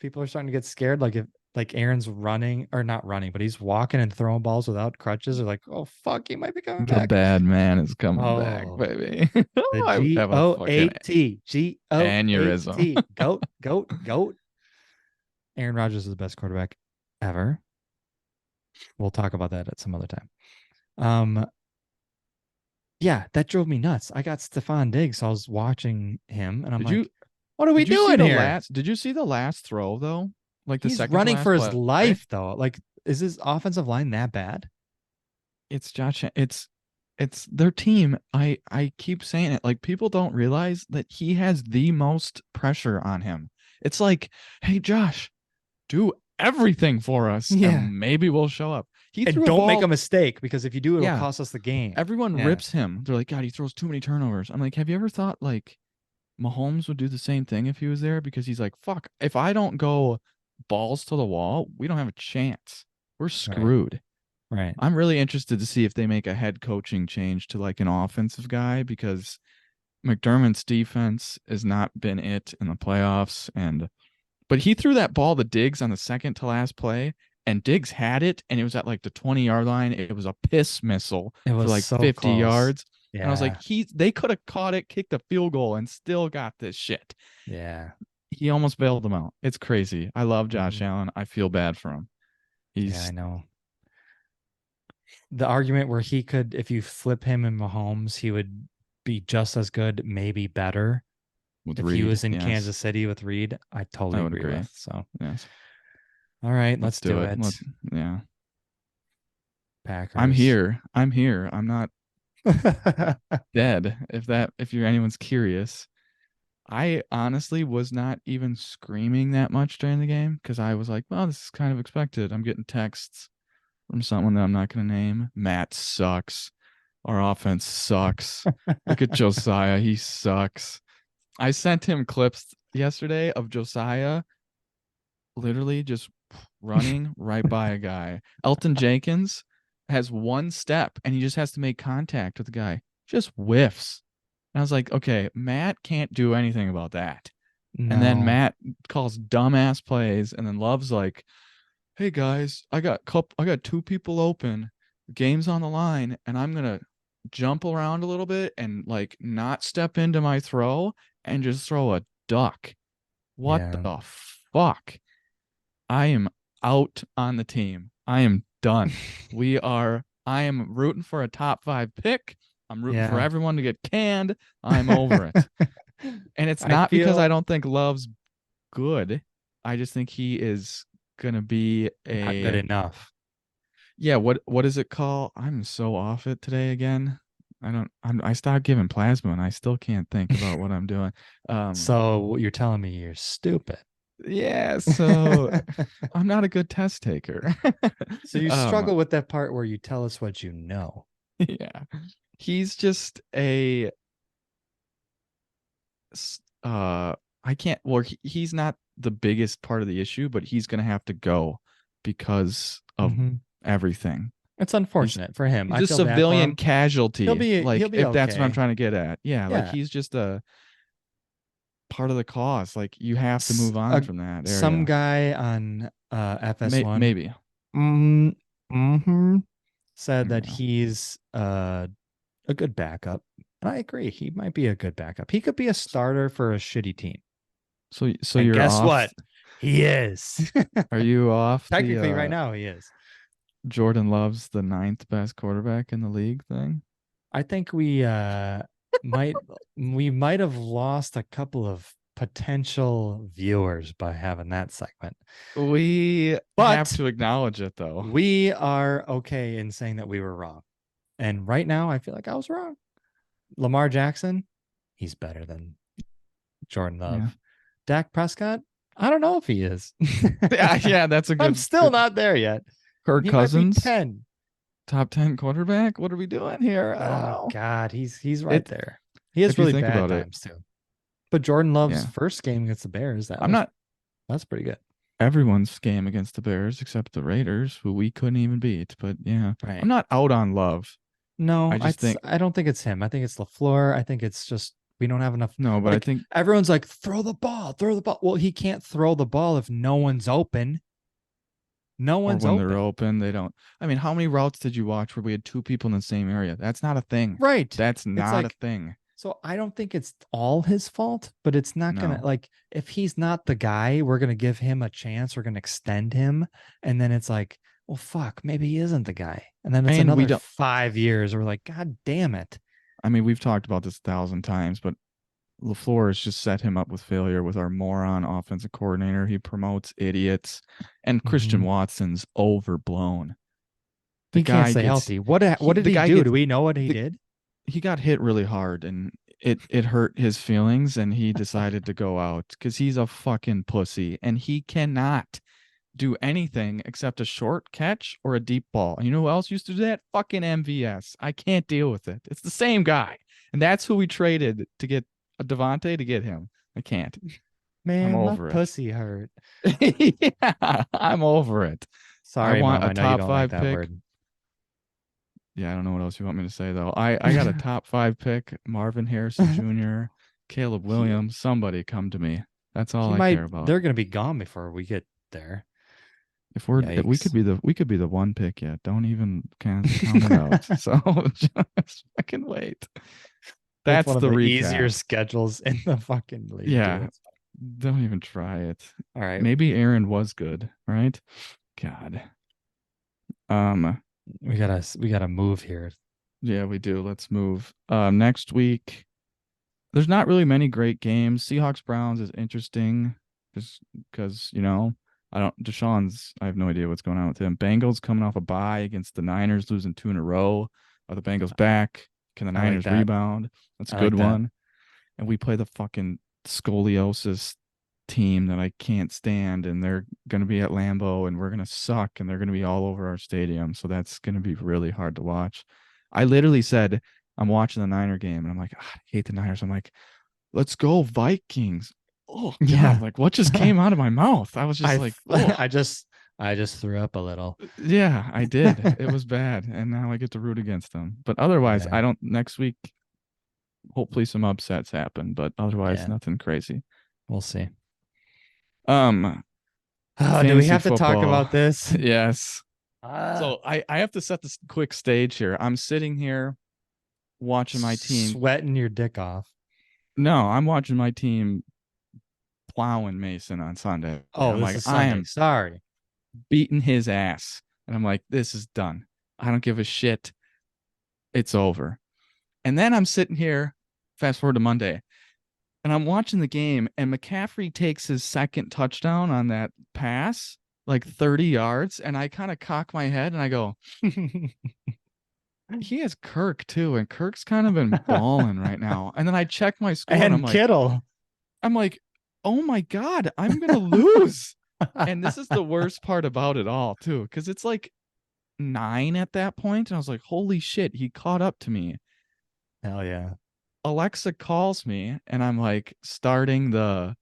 People are starting to get scared. Like if like Aaron's running or not running, but he's walking and throwing balls without crutches. They're like, oh fuck, he might be coming The back. bad man is coming back, Oh, baby. the I would G have a O fucking A T G O A aneurysm. T goat goat goat. Aaron Rodgers is the best quarterback ever. We'll talk about that at some other time. Um, yeah, that drove me nuts. I got Stephon Diggs, so I was watching him, and I'm Did you like, what are we did you see doing the here? last did you see the last throw though? Like the He's second to running last for his play? life, though. Like, is his offensive line that bad? It's Josh. It's their team. I keep saying it. Like people don't realize that he has the most pressure on him. It's like, hey Josh, do everything for us, Yeah. and maybe we'll show up. He And threw a don't make a ball. mistake because if you do, it'll Yeah, cost us the game. everyone Yeah. rips him. They're like, God, he throws too many turnovers. I'm like, have you ever thought like Mahomes would do the same thing if he was there? Because he's like, fuck, if I don't go balls to the wall, we don't have a chance. We're Right. screwed. Right. I'm really interested to see if they make a head coaching change to like an offensive guy because McDermott's defense has not been it in the playoffs. But he threw that ball to Diggs on the second to last play, and Diggs had it, and it was at like the 20-yard line. It was a piss missile It for was like so 50 close. yards. And I was like, Yeah. they could have caught it, kicked a field goal, and still got this shit. Yeah. He almost bailed them out. It's crazy. I love Josh Mhm. Allen. I feel bad for him. Yeah, I He's know. The argument where he could, if you flip him and Mahomes, he would be just as good, maybe better. with If he Reed. was in Yes, Kansas City with Reed, I I totally would agree agree. with. So, Yes. all right, Let's let's do do it. it. Yeah. I'm Packers. here. I'm here. I'm not dead. If you're anyone's curious. I honestly was not even screaming that much during the game because I was like, well, this is kind of expected. I'm getting texts from someone that I'm not going to name. Matt sucks. Our offense sucks. Look at Josiah. He sucks. I sent him clips yesterday of Josiah literally just running right by a guy. Elton Jenkins has one step and he just has to make contact with the guy. Just whiffs. And I was like, okay, Matt can't do anything about that. And then No. Matt calls dumbass plays, and then Love's like, "Hey guys, I got two people open. The game's on the line, and I'm gonna jump around a little bit and like not step into my throw and just throw a duck. What Yeah. the fuck? I am out on the team. I am done. I am rooting for a top 5 pick. I'm rooting for Yeah. everyone to get canned. I'm over it. And it's I not because I feel don't think Love's good. I just think he is gonna be not good a enough. yeah. What is it called? I'm so off it today again. I stopped giving plasma and I still can't think about what I'm doing. Um, So you're telling me you're stupid. yeah. So I'm not a good test taker. So you um, struggle with that part where you tell us what you know. yeah. He's just a I can't well he's not the biggest part of the issue, but he's gonna have to go because of Mhm. everything. It's He's unfortunate for him. he's I a feel bad for civilian him. casualty, He'll like be if that's what I'm okay. trying to get at. Yeah, like Yeah. he's just a part of the cause. Like you have to S- move on uh, from that some area. guy on FS1 Maybe. mm, mhm, said that Yeah. he's a good backup. And I agree. He might be a good backup. He could be a starter for a shitty team. So And you're guess off. what? He is. Are you off the Technically, right now, he is. Jordan Love's the ninth best quarterback in the league thing? I think might we might have lost a couple of potential viewers by having that segment. We have But to acknowledge it though. we are okay in saying that we were wrong. And right now, I feel like I was wrong. Lamar Jackson, he's better than Jordan Yeah. Love. Dak Prescott, I don't know if he is. Yeah, that's a I'm good still good not there yet. Kirk He might be Cousins, 10. top 10 quarterback. What are we doing here? I don't Oh know. God, he's right It there. He has if you really think bad about it, times too. But Jordan Love's yeah. first game against the Bears, I'm not that's pretty good. everyone's game against the Bears except the Raiders, who we couldn't even beat. But yeah, I'm Right. not out on Love. I No, just think I don't think it's him. I think it's LaFleur. I think it's just we don't have enough. no, but I Like think everyone's like, throw the ball, throw the ball. Well, he can't throw the ball if no one's open. No or one's when they're open. open, they don't. I mean, how many routes did you watch where we had two people in the same area? That's not a thing. Right. That's It's not a like, thing. so I don't think it's all his fault, but it's not gonna, No. like, if he's not the guy, we're gonna give him a chance, we're gonna extend him, and then it's like, well, fuck, maybe he isn't the guy. And then it's And we another don't. 5 years. We're like, God damn it. I mean, we've talked about this 1,000 times, but LaFleur has just set him up with failure with our moron offensive coordinator. He promotes idiots, and Christian Mhm. Watson's overblown. The He can't guy stay gets healthy. What did the he guy do? Do gets we know what he the did? he got hit really hard, and it hurt his feelings, and he decided to go out because he's a fucking pussy, and he cannot do anything except a short catch or a deep ball. And you know who else used to do that? Fucking MVS. I can't deal with it. It's the same guy. And that's who we traded to get a Devontae to get him. I can't. I'm Man, my over it. pussy hurt. Yeah, I'm over it. I Sorry, want mom. a I know you top don't like five that pick. word. Yeah, I don't know what else you want me to say though. I got a top five pick, Marvin Harrison Jr., Caleb he Williams, somebody come to me. That's all he I might, care about. they're gonna be gone before we get there. If we could Yikes. be the one pick yet. Don't even count it out. So just fucking wait. With That's one of the the recap. easier schedules in the fucking league, dude. Yeah. It's fine. Don't even try it. All right. Maybe Aaron was good, right? God. Um, We gotta move here. yeah, we do. Let's move. Next week, there's not really many great games. Seahawks Browns is interesting just because, I have no idea what's going on with him. Bengals coming off a bye against the Niners, losing two in a row. Are the Bengals back? Can the I like Niners that. rebound? That's a I good like that. one. And we play the fucking scoliosis team that I can't stand, and they're going to be at Lambeau, and we're going to suck, and they're going to be all over our stadium. So that's going to be really hard to watch. I literally said, I'm watching the Niner game, and I'm like, "Ah, I hate the Niners. I'm like, let's go Vikings. Oh God, Yeah. like what just came out of my mouth? I was just I like, oh I just I just threw up a little. yeah, I did. It was bad. And now I get to root against them. But otherwise, Yeah. I don't next week, hopefully some upsets happen, but otherwise Yeah. nothing crazy. We'll see. Um, Oh, do we fantasy have to talk football. about this? Yes. Uh, So I have to set this quick stage here. I'm sitting here watching my team. Sweating your dick off. No, I'm watching my team plowing Mason on Sunday. Oh, I'm this like, is I Sunday. am Sorry. beating his ass. And I'm like, this is done. I don't give a shit. It's over. And then I'm sitting here, fast forward to Monday, and I'm watching the game, and McCaffrey takes his second touchdown on that pass, like 30 yards. And I kind of cock my head and I go, he has Kirk too. And Kirk's kind of been balling right now. And then I check my score and And Kittle. I'm like, oh my God, I'm going to lose. And this is the worst part about it all, too, because it's like 9 at that point, and I was like, holy shit, he caught up to me. Hell yeah. Alexa calls me, and I'm like starting the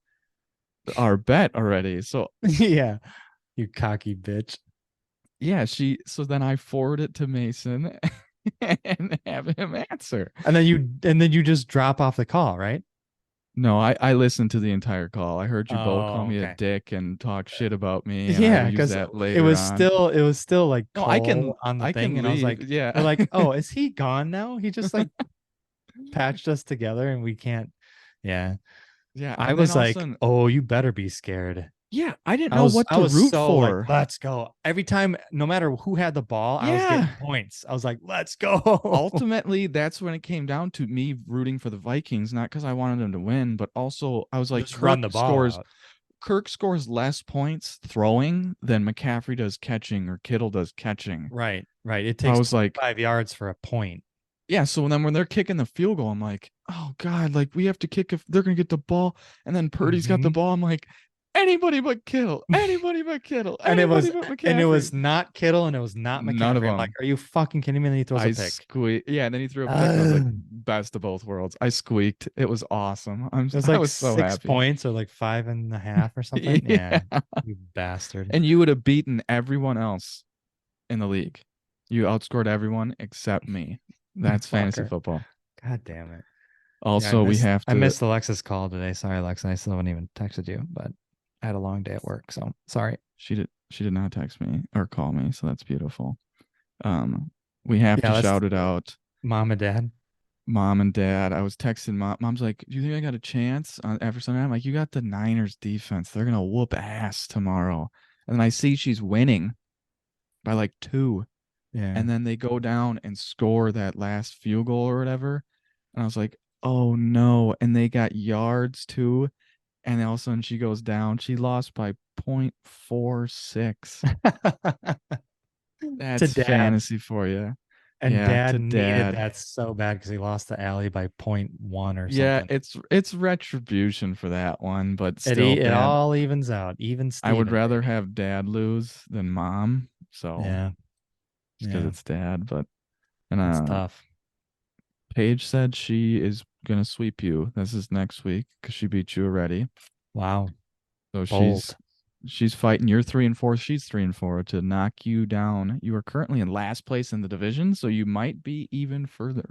our bet already. So Yeah. You cocky bitch. yeah, so then I forward it to Mason and have him answer. And then you just drop off the call, right? No, I listened to the entire call. I heard you both call Oh, me a okay. dick and talk shit about me, and I will Yeah, use because that it later was on. still it was still like No, Cole on the I thing, can and I was leave. like, Yeah. we're like, oh, is he gone now? He just like patched us together, and we can't. Yeah, Yeah, I and then was all of a like, sudden, oh, you better be scared. yeah, I didn't I know was what I to was root so like, for. let's go. Every time, no matter who had the ball, I was getting Yeah. points. I was like, let's go. Ultimately, that's when it came down to me rooting for the Vikings, not because I wanted them to win, but also I was like, Just run the ball out. Kirk scores less points throwing than McCaffrey does catching or Kittle does catching. Right, right. It So I takes was like, 5 yards for a point. yeah. So then when they're kicking the field goal, I'm like, oh God, like we have to kick if they're gonna get the ball. And then Purdy's got the Mhm. ball. I'm like, anybody but Kittle, anybody but Kittle, and it anybody was but and it McCaffrey. was not Kittle and it was not None of McCaffrey. I'm like, them. are you fucking kidding me? And then he throws a pick. Yeah, and then he threw a pick, and I was like, Uh, best of both worlds. I squeaked. It was awesome. it was I like was so six happy. points or like 5.5 or something. Yeah. Yeah, you bastard. And you would have beaten everyone else in the league. You outscored everyone except me. That's fantasy Fucker. football. God damn it. Yeah, Also, we have I to missed Alexa's call today. Sorry, Alexa. I still haven't even texted you, but I had a long day at work. So sorry. she did She did not text me or call me, so that's beautiful. Um, we have to Yeah, that's shout it out. mom and dad. Mom and dad. I was texting mom. Mom's like, "Do you think I got a chance after Sunday?" I'm like, "You got the Niners defense. They're gonna whoop ass tomorrow." And then I see she's winning by like two, Yeah. and then they go down and score that last field goal or whatever. And I was like, "Oh no!" And they got yards too. And all of a sudden she goes down. She lost by 0.46. To That's dad. fantasy for you. And Yeah, dad to needed dad. that so bad because he lost the alley by point one or Yeah, something. it's retribution for that one, but It still, it dad. all evens out. Even I would Steven, rather baby. have dad lose than mom. So Yeah. just because Yeah. it's dad, but and That's tough. Paige said she is gonna sweep you. This is next week because she beat you already. Wow. So Bold. she's fighting. You're 3-4. She's 3-4 to knock you down. You are currently in last place in the division, so you might be even further.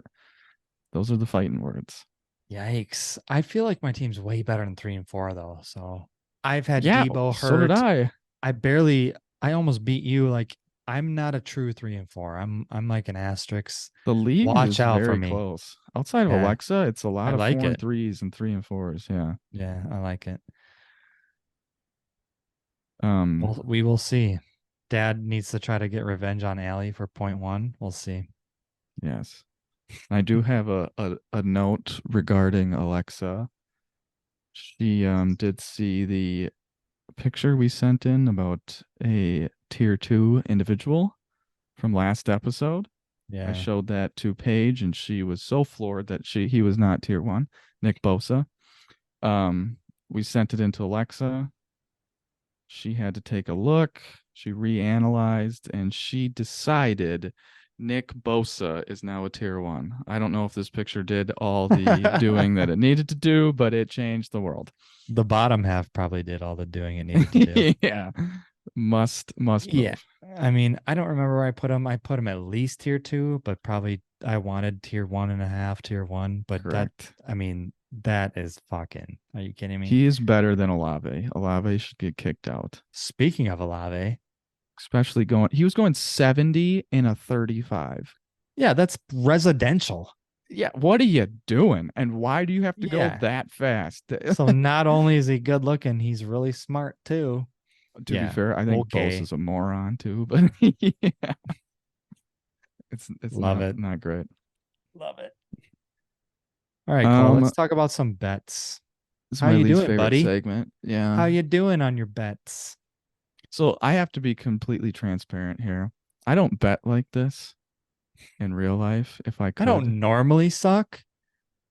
Those are the fighting words. Yikes. I feel like my team's way better than 3-4 though. So I've had Yeah, Debo so did hurt. I. I almost beat you. Like I'm not a true 3-4. I'm like an asterisk. The league Watch is out for very me. close. Outside of Yeah. Alexa, it's a I lot of like four and it. threes and 3-4s. Yeah. Yeah, I like it. Um, Well, we will see. Dad needs to try to get revenge on Allie for point one. We'll see. yes. I do have a note regarding Alexa. She did see the picture we sent in about a tier two individual from last episode. I Yeah. showed that to Paige and she was so floored that he was not tier one, Nick Bosa. Um, we sent it into Alexa. She had to take a look. She reanalyzed and she decided Nick Bosa is now a tier one. I don't know if this picture did all the doing that it needed to do, but it changed the world. The bottom half probably did all the doing it needed to do. Yeah. Must Yeah. move. I mean, I don't remember where I put him. I put him at least tier two, but probably I wanted tier one and a half, tier one. But that, Correct. I mean, that is fucking. Are you kidding me? He is better than Olave. Olave should get kicked out. Speaking of Olave, Especially he was going 70 in a 35. yeah, that's residential. Yeah, what are you doing? And why do you have to go Yeah. that fast? So not only is he good looking, he's really smart too. To be Yeah. fair, I think Bose Okay. is a moron too, but yeah, it's Love not it. not great. Love it. All right, Cole. Um, Let's talk about some bets. it's How my you least doing, favorite buddy? segment. Yeah. How you doing on your bets? So I have to be completely transparent here. I don't bet like this in real life if I I could. don't normally suck.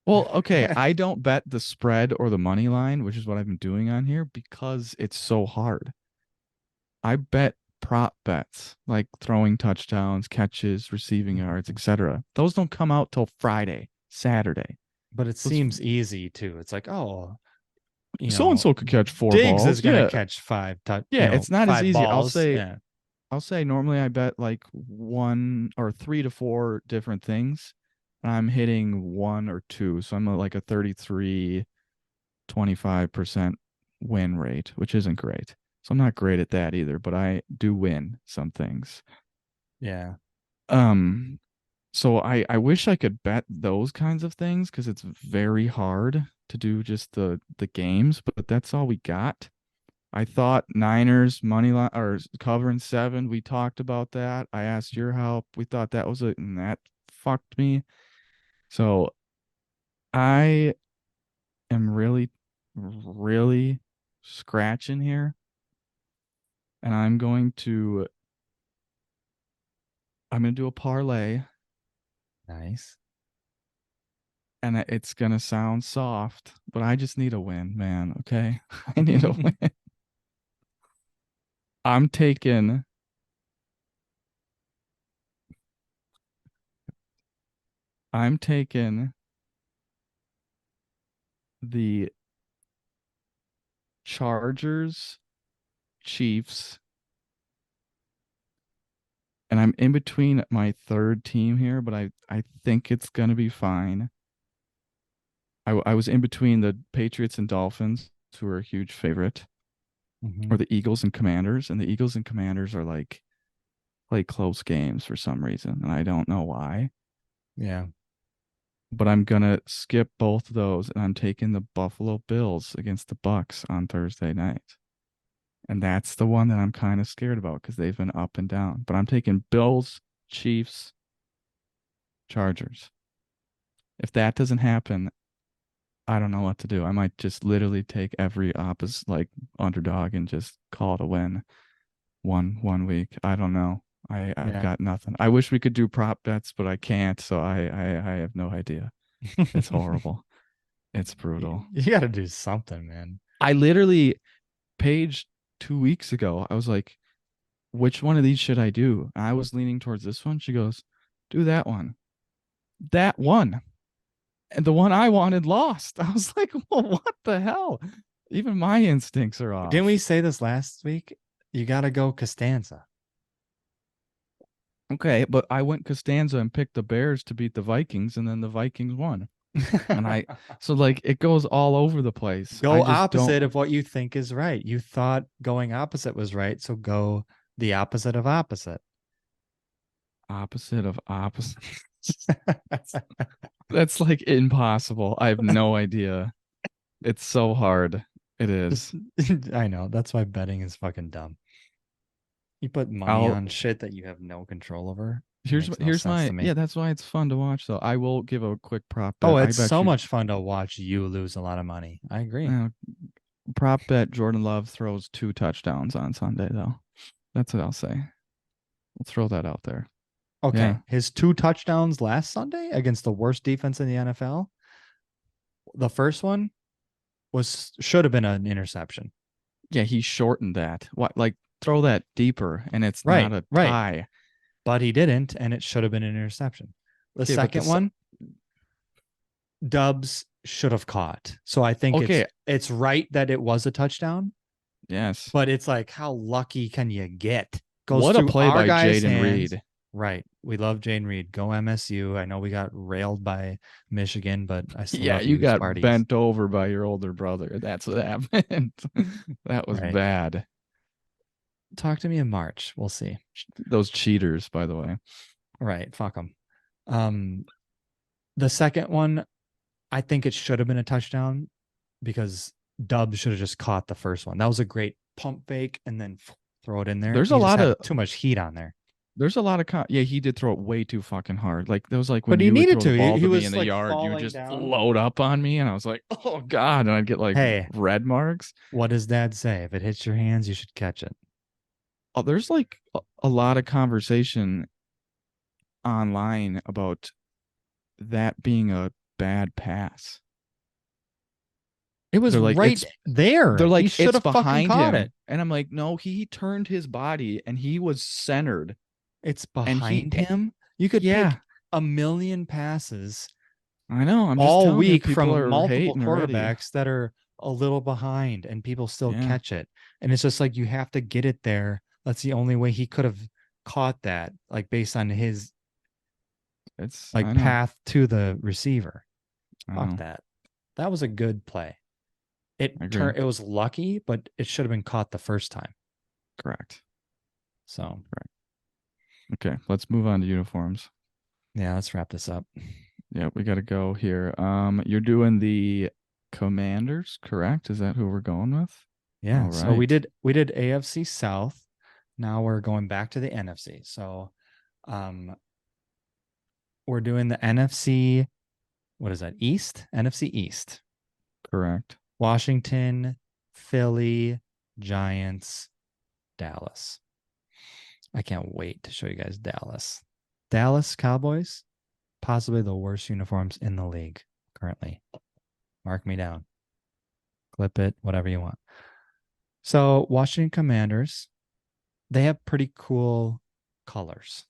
Well, okay, I don't bet the spread or the money line, which is what I've been doing on here because it's so hard. I bet prop bets like throwing touchdowns, catches, receiving yards, etc. Those don't come out till Friday, Saturday. But it Those seems easy too. It's like, oh, so and so could catch four Diggs is balls. gonna Yeah. catch Yeah, it's not as five easy. balls. Yeah. I'll say normally I bet like one or three to four different things. And I'm hitting one or two. So I'm at like a 33, 25% win rate, which isn't great. So I'm not great at that either, but I do win some things. Yeah. Um, so I wish I could bet those kinds of things because it's very hard to do just the games, but that's all we got. I thought Niners money line or covering 7. We talked about that. I asked your help. We thought that was it, and that fucked me. So I am really, really scratching here, and I'm gonna do a parlay, Nice. and it's gonna sound soft, but I just need a win, man. Okay, I need a win. I'm taking. I'm taking the Chargers, Chiefs, and I'm in between my third team here, but I think it's gonna be fine. I was in between the Patriots and Dolphins, who are a huge favorite, Mm-hmm. or the Eagles and Commanders, and the Eagles and Commanders are like play close games for some reason, and I don't know why. Yeah. But I'm gonna skip both of those, and I'm taking the Buffalo Bills against the Bucks on Thursday night. And that's the one that I'm kind of scared about because they've been up and down. But I'm taking Bills, Chiefs, Chargers. If that doesn't happen, I don't know what to do. I might just literally take every opposite like underdog and just call it a win one week. I don't know. I've Yeah. got nothing. I wish we could do prop bets, but I can't. So I have no idea. It's horrible. It's brutal. You got to do something, man. I literally Paige 2 weeks ago, I was like, which one of these should I do? And I was leaning towards this one. She goes, do that one. That one. And the one I wanted lost. I was like, well, what the hell? Even my instincts are Didn't we off. say this last week? You got to go Costanza. Okay, but I went Costanza and picked the Bears to beat the Vikings, and then the Vikings won. And so like it goes all over the place. I Go just don't opposite of what you think is right. You thought going opposite was right, so go the opposite of opposite. opposite of opposite. That's like impossible. I have no idea. It's so hard. It Just, is. I know. That's why betting is fucking dumb. You put money I'll on shit that you have no control over. It here's makes no here's sense my to me. yeah, that's why it's fun to watch though. I will give a quick prop Oh, bet. I it's bet so you much fun to watch you lose a lot of money. I agree. uh, prop bet Jordan Love throws 2 touchdowns on Sunday though. That's what I'll say. We'll throw that out there. Yeah. Okay. His two touchdowns last Sunday against the worst defense in the NFL. The first one was should have been an interception. Yeah, he shortened that. What like throw that deeper and it's not Right, a right. tie. But he didn't, and it should have been an interception. The Okay, but second this one, Dubs should have caught. So I think okay, it's right that it was a touchdown, yes. but it's like how lucky can you get? Goes What a through play our by guys' Jaden hands. Reed. Right. We love Jane Reed. Go MSU. I know we got railed by Michigan, but I still Yeah, love you you, got Sparties. bent over by your older brother. That's what happened. That was Right. bad. Talk to me in March. We'll see. Those cheaters, by the way. Right. Fuck them. Um, the second one, I think it should have been a touchdown because Dubs should have just caught the first one. That was a great pump fake and then throw it in there. There's a He just lot had of too much heat on there. yeah, he did throw it way too fucking hard. Like there was like But when he you would needed throw the to. ball He to me in was the like yard, you would falling just down. float up on me, and I was like, oh god, and I'd get like Hey, red marks. what does dad say? If it hits your hands, you should catch it. Oh, there's like a lot of conversation online about that being a bad pass. It was They're like right there. they're He like should it's have fucking behind caught him, it. and I'm like, no, he turned his body and he was centered, It's and behind him. You could yeah, pick a million passes I know. I'm just all telling you, week people from are multiple hating already. quarterbacks that are a little behind and people still Yeah, catch it. And it's just like you have to get it there. That's the only way he could have caught that, like based on his I like know, path to the receiver. I Fuck know. that. That was a good play. I agree. It was lucky, but it should have been caught the first time. Correct. So Correct. Okay, let's move on to uniforms. yeah, let's wrap this up. Yeah, we got to go here. You're doing the Commanders, correct? Is that who we're going with? Yeah. All So right. we did AFC South. Now we're going back to the NFC. So um we're doing the NFC, what is that? East? NFC East. Correct. Washington, Philly, Giants, Dallas. I can't wait to show you guys Dallas. Dallas Cowboys, possibly the worst uniforms in the league currently. Mark me down. Clip it, whatever you want. So, Washington Commanders, they have pretty cool colors: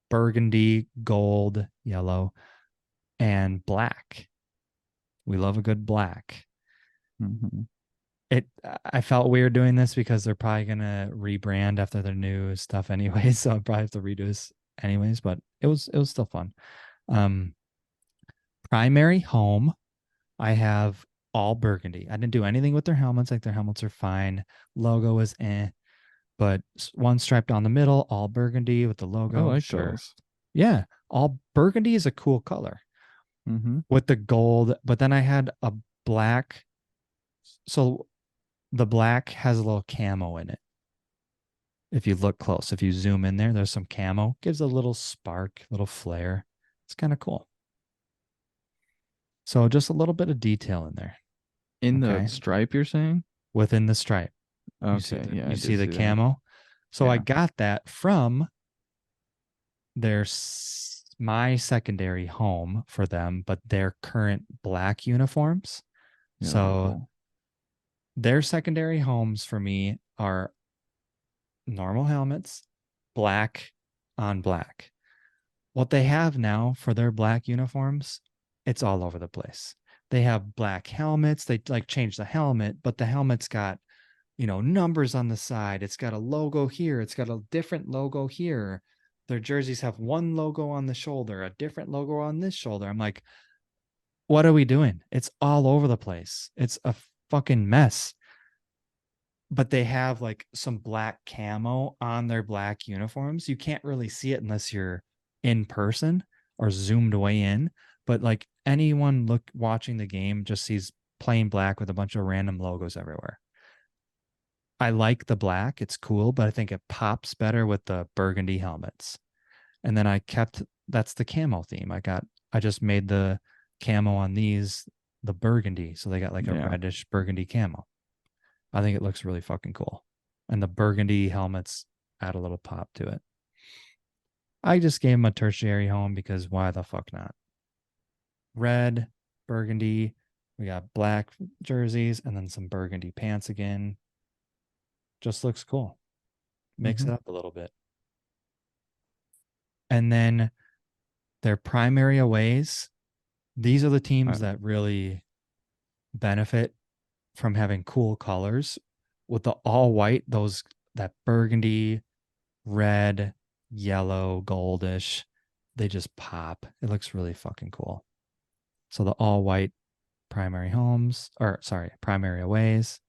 burgundy, gold, yellow, and black. We love a good black. Mhm. I felt weird doing this because they're probably gonna rebrand after their new stuff anyways, so I probably have to redo this anyways, but it was still fun. Um Primary home, I have all burgundy. I didn't do anything with their helmets. Like their helmets are fine. Logo is but one stripe down the middle, all burgundy with the I logo. like Sure. those. Yeah. All burgundy is a cool color Mm-hmm. with the gold. But then I had a black. So the black has a little camo in it. If you look close, if you zoom in there, there's some camo, gives a little spark, little flare. It's kind of cool. So just a little bit of detail in there. In the Okay. stripe, you're saying? Within the stripe. Okay, yeah, You I do see the see that. camo. So I Yeah, got that from their my secondary home for them, but their current black uniforms. yeah, those are So cool. their secondary homes for me are normal helmets, black on black. What they have now for their black uniforms, it's all over the place. They have black helmets. They like change the helmet, but the helmet's got, numbers on the side. It's got a logo here. It's got a different logo here. Their jerseys have one logo on the shoulder, a different logo on this shoulder. I'm like, what are we doing? It's all over the place. It's a fucking mess. But they have like some black camo on their black uniforms. You can't really see it unless you're in person or zoomed way in. But like anyone watching the game just sees plain black with a bunch of random logos everywhere. I like the black, it's cool, but I think it pops better with the burgundy helmets. And then I kept that's the camo theme. I just made the camo on these the burgundy. So they got like a Yeah. reddish burgundy camo. I think it looks really fucking cool. And the burgundy helmets add a little pop to it. I just gave them a tertiary home because why the fuck not? Red, burgundy. We got black jerseys and then some burgundy pants again. Just looks cool. Mix Mm-hmm. it up a little bit. And then their primary aways, these are the I, teams that really benefit from having cool colors with the all white, those that burgundy, red, yellow, goldish, they just pop. It looks really fucking cool. So the all white primary homes, or sorry, primary aways.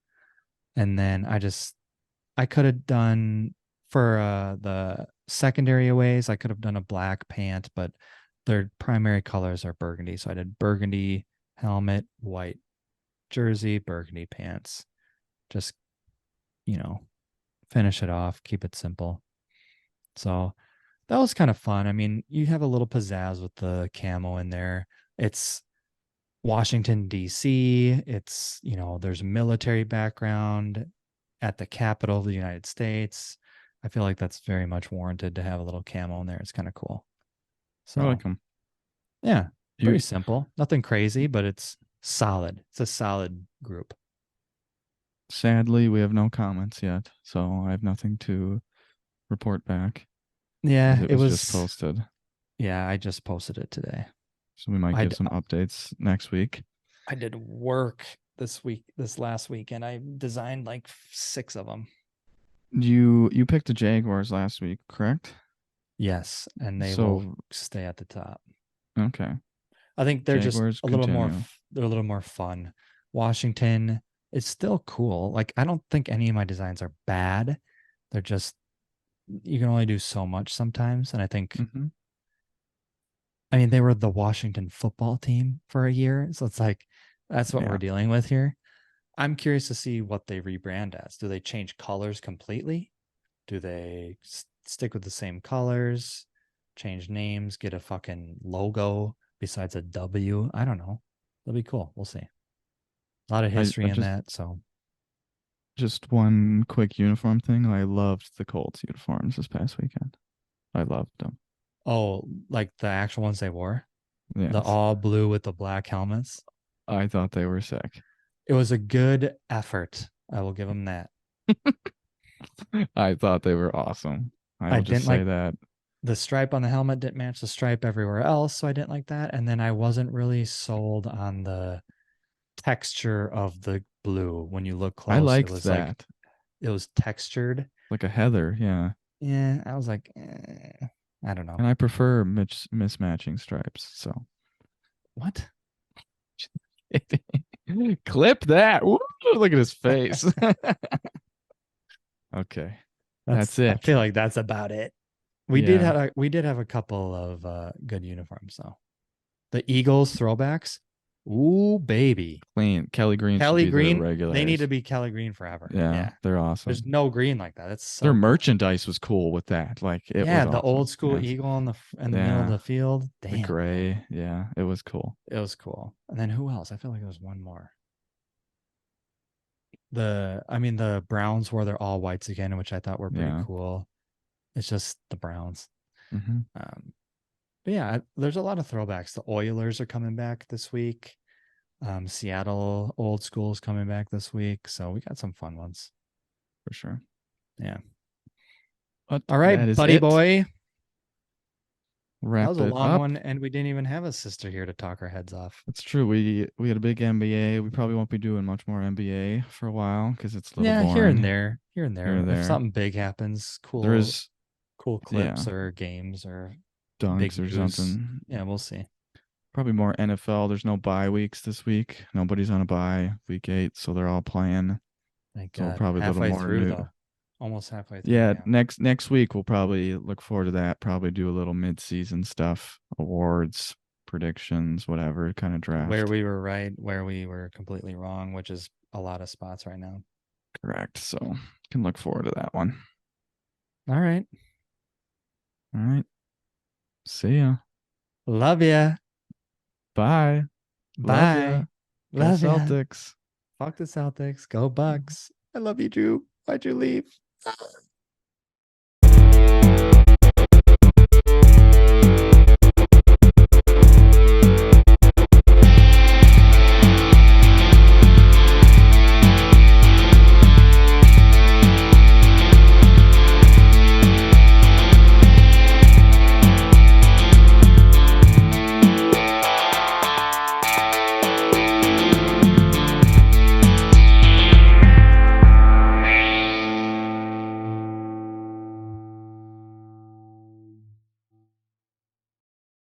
And then I could have done for the secondary aways, I could have done a black pant, but their primary colors are burgundy. So I did burgundy helmet, white jersey, burgundy pants. Just, you know, finish it off, keep it simple. So that was kind of fun. I mean, you have a little pizzazz with the camo in there. It's Washington, D.C. It's, there's military background at the capital of the United States. I feel like that's very much warranted to have a little camo in there. It's kind of cool. I like So, them. yeah, You pretty simple. Nothing crazy, but it's solid. It's a solid group. Sadly, we have no comments yet, so I have nothing to report back as Yeah, it it was just was. posted. Yeah, I just posted it today. So we might I give some updates next week. I did work this last week, and I designed like six of them. You picked the Jaguars last week, correct? Yes, and they will So stay at the top. okay, I think they're just Jaguars a little more. continue. They're a little more fun. Washington is still cool. Like I don't think any of my designs are bad. They're just you can only do so much sometimes, and I think Mm-hmm. I mean they were the Washington Football Team for a year, so it's like that's what we're Yeah, dealing with here. I'm curious to see what they rebrand as. Do they change colors completely? Do they stick with the same colors? Change names? Get a fucking logo besides a W? I don't know. That'll be cool. We'll see. A lot of I history in that. So, just one quick uniform thing. I loved the Colts uniforms this past weekend. I loved them. oh, like the actual ones they wore, the Yes, all blue with the black helmets. I thought they were sick. It was a good effort. I will give them that. I thought they were awesome. I I will just didn't say like that. the stripe on the helmet didn't match the stripe everywhere else, so I didn't like that. And then I wasn't really sold on the texture of the blue. When you look I close, liked that. it was textured. Like a heather, yeah. Yeah, I was like, I don't know. And I prefer mismatching stripes. So What? Clip that. Woo, look at his face. Okay. That's I it. feel like that's about it. Yeah. We did have a couple of good uniforms though. The Eagles throwbacks. Ooh, baby. Clean. Kelly Green should Kelly be their Green, they need to regulars. be Kelly Green forever. Yeah, Yeah. they're There's awesome. no green like that. That's Their so cool. merchandise was cool with that. Like it was Yeah, the old awesome. school eagle in the middle of Yeah. the field. The Damn, man. gray. Yeah, it was cool. It was cool. And then who else? I feel like there was one more. The Browns wore their all whites again, which I thought were pretty Yeah. cool. It's just the Browns. Hmm. Um, but yeah, there's a lot of throwbacks. The Oilers are coming back this week. Seattle old school is coming back this week. So we got some fun ones. For sure. Yeah. But All right, that is buddy it. boy. That was Wrap a it long up. one, and we didn't even have a sister here to talk our heads off. It's true. We had a big NBA. We probably won't be doing much more NBA for a while because it's a little Yeah, boring here and here there. and If there. something big happens, There is, cool yeah, clips or games or big dunks or news. something. Yeah, we'll see. Probably more NFL. There's no bye weeks this week. Nobody's on a bye week 8, so they're all playing. Thank So God. probably a little Halfway more through new. though. Almost halfway through. Yeah, Yeah. next week we'll probably look forward to that. Probably do a little mid-season stuff, awards, predictions, whatever kind of Where draft. we were right, where we were completely wrong, which is a lot of spots right now. Correct. So can look forward to that one. All right. All right. See ya. Love ya. Bye. Love ya. Bye. Go Love ya. Celtics. Fuck the Celtics. Go Bucks. I love you, Drew. Why'd you leave?